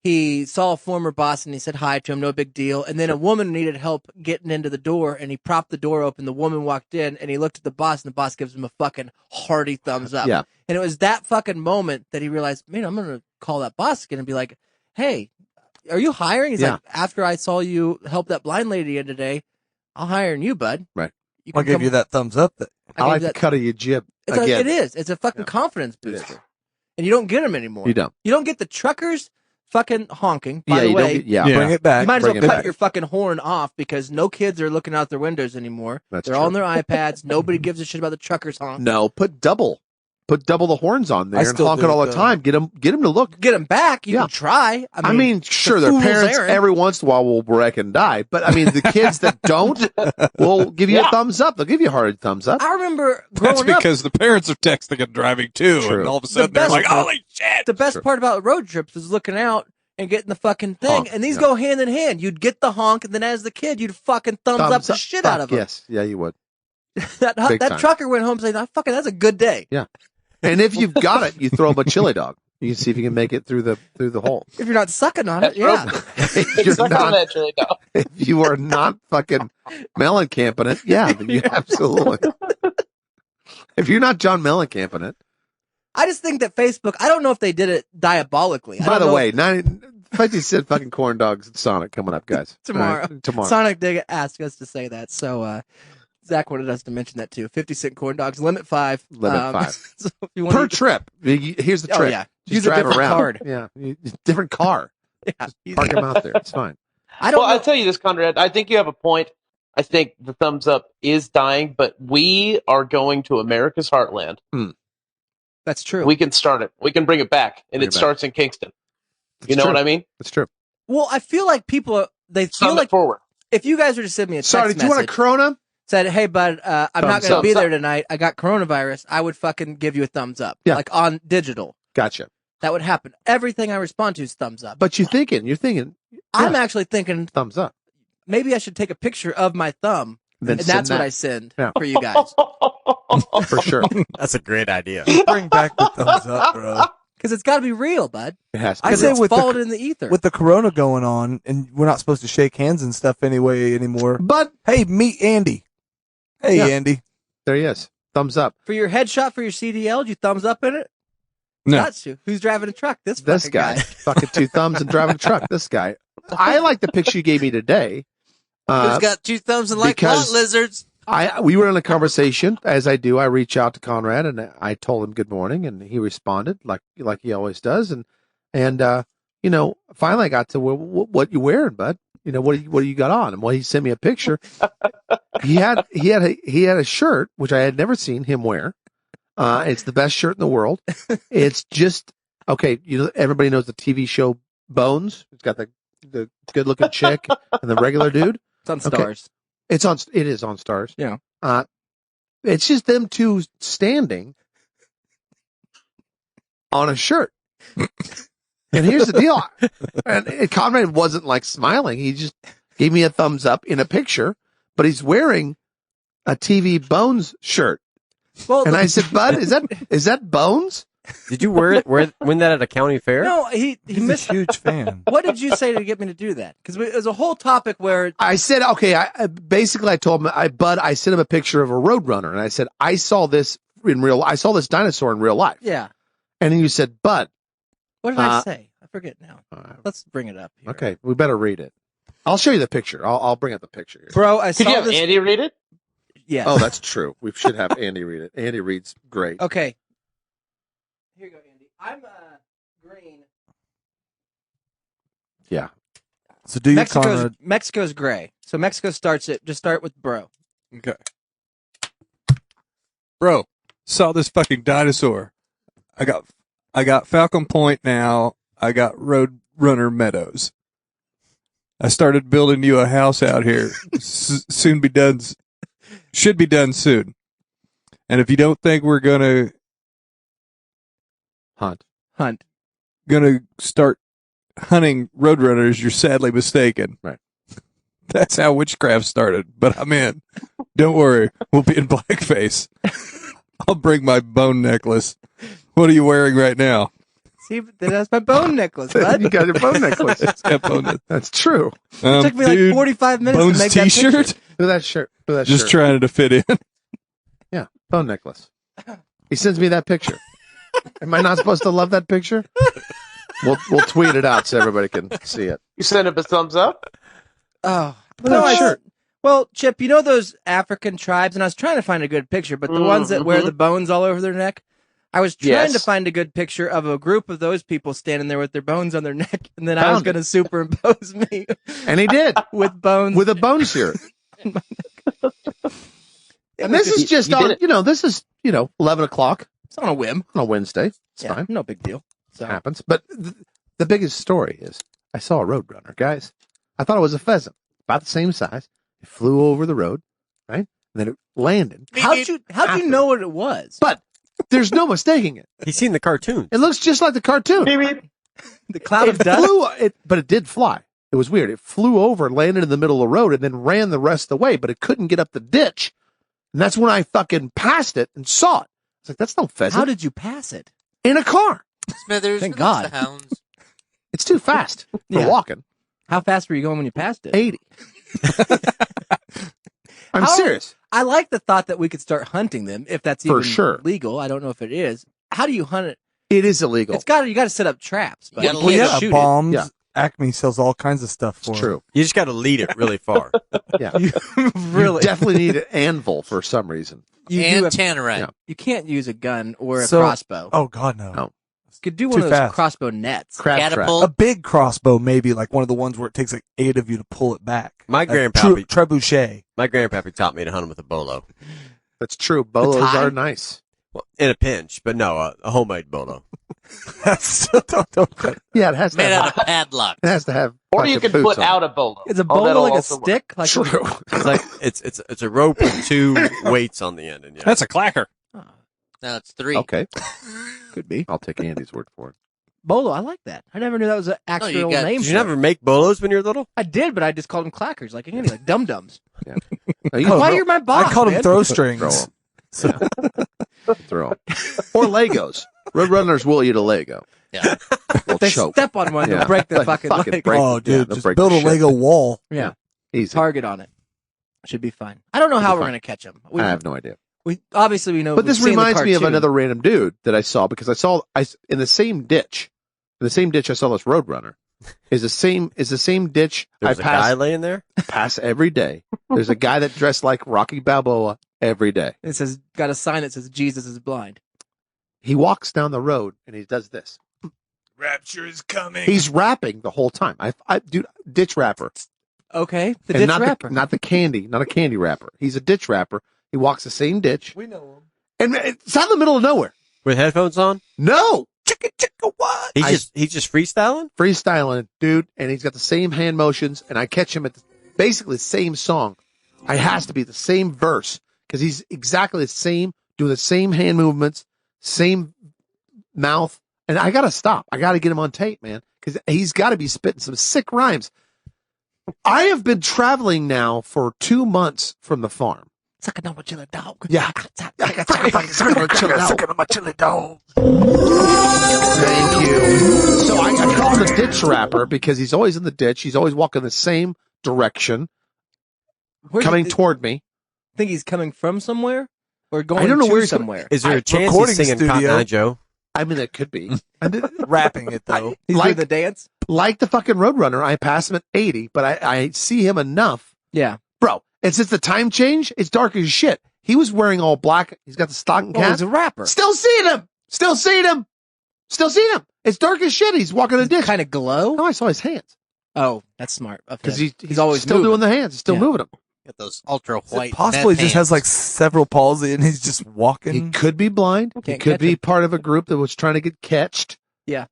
he saw a former boss and he said hi to him, no big deal. And then a woman needed help getting into the door, and he propped the door open. The woman walked in, and he looked at the boss, and the boss gives him a fucking hearty thumbs up. Yeah. And it was that fucking moment that he realized, man, I'm going to call that boss again and be like, hey, are you hiring? He's like, after I saw you help that blind lady in today, I'll hire you, bud. Right. I'll give you that thumbs up. I like the cut of your jib. It is. It's a fucking confidence booster. And you don't get them anymore. You don't. You don't get the truckers fucking honking. By the way, bring it back. you might as well cut your fucking horn off because no kids are looking out their windows anymore. They're all on their iPads. Nobody gives a shit about the truckers honk. No, put double the horns on there and honk it all the time. Get them to look. Get them back. You can try. I mean, sure, their parents every once in a while will wreck and die, but I mean, the kids that don't will give you a thumbs up. They'll give you a hard thumbs up. I remember growing That's because the parents are texting and driving too, and all of a sudden they're like, "Holy shit!" The best part about road trips is looking out and getting the fucking thing, and these go hand in hand. You'd get the honk, and then as the kid, you'd fucking thumbs up the shit out of them. Yes, yeah, you would. that trucker went home saying, "Fucking, that's a good day." Yeah. And if you've got it, you throw up a chili dog. You can see if you can make it through the hole. If you're not sucking on it, if you are not fucking Mellencamping it, then you absolutely. If you're not John Mellencamping it. I just think that Facebook, I don't know if they did it diabolically. By the way, 50 Cent fucking corn dogs and Sonic coming up, guys. Tomorrow. Tomorrow. Sonic did ask us to say that, so Zach wanted us to mention that too. 50 Cent corn dogs, limit 5. Limit 5. So per trip. Here's the trick. Oh, yeah. Just Use a different around. card. Yeah. Different car. Just park them out there. It's fine. I'll tell you this, Conrad. I think you have a point. I think the thumbs up is dying, but we are going to America's heartland. That's true. We can start it. We can bring it back, and it starts in Kingston. You know what I mean? That's true. Well, I feel like people, they feel like forward. If you guys were to send me a text Sorry, do you want a Corona? Said, hey, bud, I'm not going to be there tonight. I got coronavirus. I would fucking give you a thumbs up. Yeah. Like on digital. Gotcha. That would happen. Everything I respond to is thumbs up. But you're thinking. I'm actually thinking. Thumbs up. Maybe I should take a picture of my thumb. Then and that's what I send for you guys. For sure. That's a great idea. Bring back the thumbs up, bro. Because it's got to be real, bud. It has to be. I say it's with fallen in the ether. With the corona going on, and we're not supposed to shake hands and stuff anymore. But hey, meet Andy. Hey, Andy. There he is. Thumbs up. For your headshot for your CDL, did you thumbs up in it? No. Got to. Who's driving a truck? This guy. Fucking 2 thumbs and driving a truck. This guy. I like the picture you gave me today. Who's got 2 thumbs and like lot lizards? We were in a conversation, as I do. I reach out to Conrad and I told him good morning, and he responded like he always does. And finally I got to what you wearing, bud? What do you got on? And he sent me a picture. he had a shirt which I had never seen him wear. It's the best shirt in the world. It's just okay. Everybody knows the TV show Bones. It's got the good looking chick and the regular dude. It's on Stars. It is on Stars. Yeah. It's just them two standing on a shirt. And here's the deal. And Conrad wasn't like smiling. He just gave me a thumbs up in a picture, but he's wearing a TV Bones shirt. Well, and I said, "Bud, is that Bones?" Did you win that at a county fair? No, he missed. A huge fan. What did you say to get me to do that? Because it was a whole topic where I said, "Okay." I told him, I sent him a picture of a Roadrunner, and I said, "I saw this dinosaur in real life." Yeah. And then you said, "Bud." What did I say? I forget now. Let's bring it up here. Okay, we better read it. I'll show you the picture. I'll bring up the picture here. Bro, Could you have Andy read it? Yeah. Oh, that's true. We should have Andy read it. Andy reads great. Okay. Here you go, Andy. I'm green. Yeah. So do you, Conrad? Mexico's gray. So Mexico starts it. Just start with bro. Okay. Bro, saw this fucking dinosaur. I got Falcon Point now. I got Roadrunner Meadows. I started building you a house out here. Soon be done. Should be done soon. And if you don't think we're gonna hunt, gonna start hunting Roadrunners, you're sadly mistaken. Right. That's how witchcraft started. But I'm in. Don't worry, we'll be in blackface. I'll bring my bone necklace. What are you wearing right now? See, that's my bone necklace, bud. You got your bone necklace. Bone That's true. It took me like 45 minutes Bones to make that t-shirt? picture. Look at that shirt. Look at that Just shirt. trying to fit in. Yeah, bone necklace. He sends me that picture. Am I not supposed to love that picture? We'll tweet it out so everybody can see it. You send him a thumbs up? Oh, Look at that shirt. Well, Chip, you know those African tribes, and I was trying to find a good picture, but the ones that wear the bones all over their neck, I was trying to find a good picture of a group of those people standing there with their bones on their neck, and then I was going to superimpose me. And he did. With bones. With a bone shirt. And this is just on, this is, 11 o'clock. It's on a whim. On a Wednesday. It's fine. No big deal. So. It happens. But the biggest story is I saw a roadrunner, guys. I thought it was a pheasant, about the same size. It flew over the road, right? And then it landed. How'd you know what it was? But there's no mistaking it. He's seen the cartoon. It looks just like the cartoon. The cloud of dust. But it did fly. It was weird. It flew over, landed in the middle of the road, and then ran the rest of the way, but it couldn't get up the ditch. And that's when I fucking passed it and saw it. It's like, that's no pheasant. How did you pass it? In a car. Smithers, Thank that's God. the hounds. It's too fast for walking. How fast were you going when you passed it? 80. I'm serious. I like the thought that we could start hunting them if that's For even sure. legal. I don't know if it is. How do you hunt it? It is illegal. You got to set up traps. But gotta you lead can't it. shoot Bombs. Yeah. Acme sells all kinds of stuff for It's them. true. You just got to lead it really far. Yeah. Really? You definitely need an anvil for some reason. And tannerite. Yeah. You can't use a gun or a So- crossbow. Oh God, no. No. You could do one Too of those fast. crossbow nets. Crab trap. Catapult. A big crossbow, maybe like one of the ones where it takes like 8 of you to pull it back. My Like grandpappy- trebuchet. My grandpappy taught me to hunt him with a bolo. That's true. Bolos tie? are nice. Well, in a pinch, but no, a homemade bolo. don't Yeah, it has to Made have. out of padlocks. It has to have. Or you fucking can boots put on out a bolo. Is a Oh, bolo that'll like a also work. stick? Like True. It's like it's a rope with 2 weights on the end. And That's a clacker. No, it's 3. Okay. Could be. I'll take Andy's word for it. Bolo, I like that. I never knew that was an actual you got- name. Did you for it. never make bolos when you were little? I did, but I just called them clackers, like Andy, like dum dums. Yeah. No, you can Why throw- you're my boss? I called man? them throw Throw strings. 'em. Throw 'em. Or Legos. Roadrunners will eat a Lego. Yeah. They'll They choke. step on one, Yeah. they'll break the Like, fucking leg. break- Oh, yeah, dude, they'll just break build the a shit. Lego wall. Yeah. Easy. Target on it. Should be fine. I don't know how we're fine. going to catch them. I have no idea. We obviously we know. But this we've seen the reminds me of cartoon. another random dude that I saw because I in the same ditch. In the same ditch I saw this Roadrunner. Is the same ditch There's I a guy pass laying there. every day. There's a guy that dressed like Rocky Balboa every day. It says got a sign that says Jesus is blind. He walks down the road and he does this. Rapture is coming. He's rapping the whole time. Dude, ditch rapper. Okay, the And ditch not rapper. not a candy rapper. He's a ditch rapper. He walks the same ditch. We know him. And it's out in the middle of nowhere. With headphones on? No. Chicka what? He's just freestyling? Freestyling, dude. And he's got the same hand motions. And I catch him at basically the same song. It has to be the same verse because he's exactly the same, doing the same hand movements, same mouth. And I got to stop. I got to get him on tape, man, because he's got to be spitting some sick rhymes. I have been traveling now for 2 months from the farm. Sucking on my chili dog. Yeah. Sucking on my chili dog. Thank you. So I call him a ditch rapper because he's always in the ditch. He's always walking the same direction, coming toward me. Think he's coming from somewhere or going I don't know to where he's somewhere? Is there a chance recording he's singing Cotton studio. Eye Joe? I mean, it could be. Rapping it though. He's like- doing the dance. Like the fucking Roadrunner, I pass him at 80, but I see him enough. Yeah. Bro, and since the time change, it's dark as shit. He was wearing all black. He's got the stocking Oh, cap. he's a rapper. Still seeing him. Still seeing him. Still seeing him. It's dark as shit. He's walking a ditch. Kind of glow. Oh, I saw his hands. Oh, that's smart. Because he's always still moving. doing the hands. He's still Yeah. moving them. Got those ultra Is it white. possible he net just has pants. like several palsy and he's just He walking? could be blind. He Can't could catch be him. part of a group that was trying to get catched. Yeah.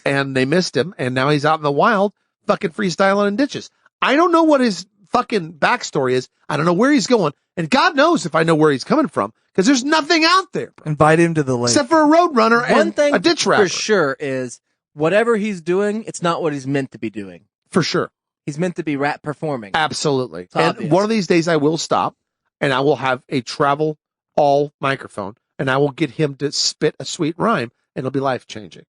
And they missed him. And now he's out in the wild fucking freestyling in ditches. I don't know what his fucking backstory is. I don't know where he's going. And God knows if I know where he's coming from because there's nothing out there, bro. Invite him to the lake. Except for a roadrunner One and thing a ditch rapper. for sure is whatever he's doing, it's not what he's meant to be doing. For sure. He's meant to be rap performing. Absolutely. It's And obvious. one of these days I will stop and I will have a travel all microphone, and I will get him to spit a sweet rhyme, and it'll be life changing.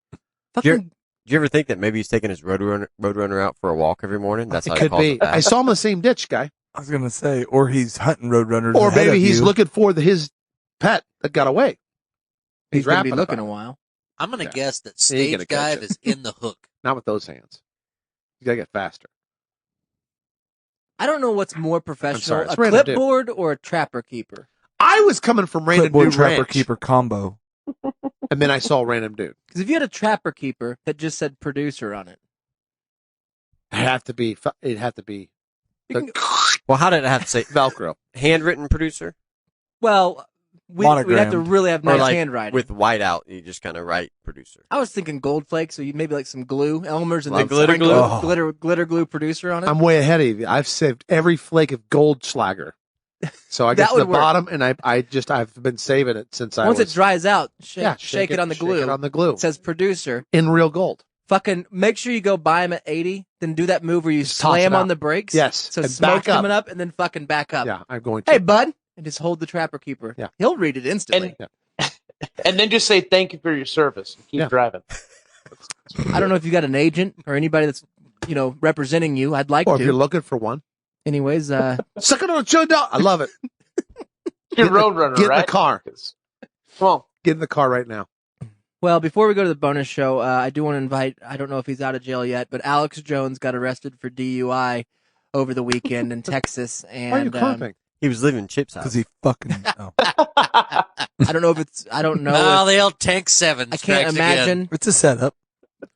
Do you ever think that maybe he's taking his roadrunner out for a walk every morning? That's how he Could calls be. it back. I saw him in the same ditch, guy. I was gonna say, or he's hunting roadrunners, Or ahead maybe of he's you. looking for his pet that got away. He's going to be rapping looking about a it. while. I'm going to guess that He ain't Stage gonna catch Dive it. is in the hook. Not with those hands. You gotta get faster. I don't know what's more professional, sorry, it's a random dude. clipboard or a trapper keeper. I was coming from Random Clipboard Dude trapper Ranch, keeper combo. and then I saw Random Dude. Because if you had a trapper keeper that just said producer on it, It'd have to be. Well, how did it have to say Velcro? Handwritten producer? well, we'd have to Monogrammed. really have Or nice like handwriting. with white out, you just kind of write producer. I was thinking gold flakes, so you maybe like some glue, Elmer's, and Like then glitter sprinkle glue? Oh. glitter glue producer on it. I'm way ahead of you. I've saved every flake of Goldschlager. So I That get to the would work. bottom, and I've been saving it since I Once was. it dries out, shake shake it on the glue. Shake it on the glue. It says producer. In real gold. Fucking make sure you go buy them at 80, then do that move where you Just toss slam it on out. the brakes. Yes, So and smoke's back up. coming up, and then fucking back up. Yeah, I'm going to. Hey, bud. And just hold the trapper keeper. Yeah. He'll read it instantly. And then just say thank you for your service. And keep driving. I don't know if you got an agent or anybody that's, representing you. I'd like Or if to. you're looking for one. Anyways, Suck it on a show dog. I love it. You're Roadrunner, Get in right? the car. Come on. Get in the car right now. well, before we go to the bonus show, I do want to invite, I don't know if he's out of jail yet, but Alex Jones got arrested for DUI over the weekend in Texas. And Why are you clapping? He was living in Chip's house. Because he fucking. Oh. I don't know if it's, I don't know. Oh, if, the old Tank 7 I strikes can't again. imagine. It's a setup.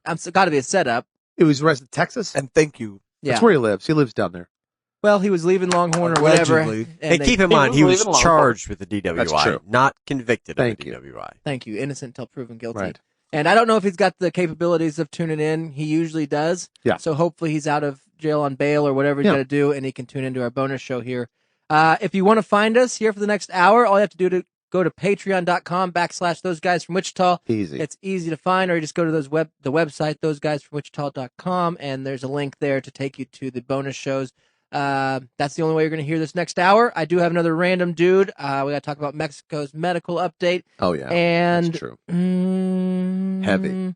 It's got to be a setup. It was arrested in Texas. And thank you. Yeah. That's where he lives. He lives down there. Well, he was leaving Longhorn or whatever. Allegedly. and Hey, they- keep in mind, he was charged with the That's DWI, true. not convicted Thank of you. the DWI. Thank you. Innocent until proven guilty. Right. And I don't know if he's got the capabilities of tuning in. He usually does. Yeah. So hopefully he's out of jail on bail or whatever he's Yeah. got to do, and he can tune into our bonus show here. If you want to find us here for the next hour, all you have to do to go to patreon.com/Those Guys From Wichita. Easy. It's easy to find, or you just go to the website, thoseguysfromwichita.com, and there's a link there to take you to the bonus shows. That's the only way you're going to hear this next hour. I do have another random dude. We got to talk about Mexico's medical update. Oh, yeah. And That's true. Heavy.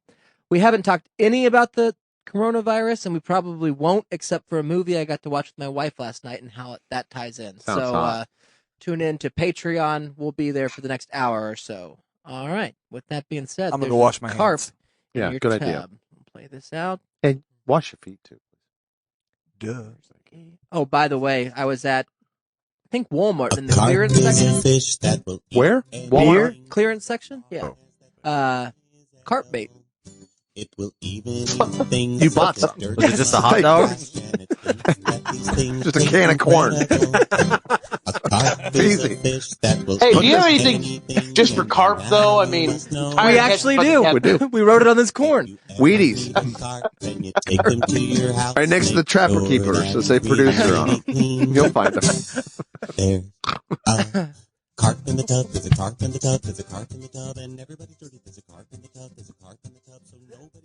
We haven't talked any about the coronavirus, and we probably won't, except for a movie I got to watch with my wife last night and how that ties in. Sounds so hot. tune in to Patreon. We'll be there for the next hour or so. All right. With that being said, I'm going to there's go wash the my carp hands. in Yeah, your good tub. idea. We'll play this out. And wash your feet, too. Duh. Oh, by the way, I was at, I think, Walmart in the clearance section. Where? Beer Walmart? clearance section? Yeah. Carp bait. It will even You bought something. Was it just a hot dog? Just a can of corn. Easy. Hey, do you have anything just for carp, though? I mean, We actually do. We do. We wrote it on this corn. Wheaties. Right next to the trapper keepers that say producer on them. You'll find them. Carp in the tub, there's a carp in the tub, there's a carp in the tub, and everybody's dirty. There's a carp in the tub, there's a carp in the tub, so nobody.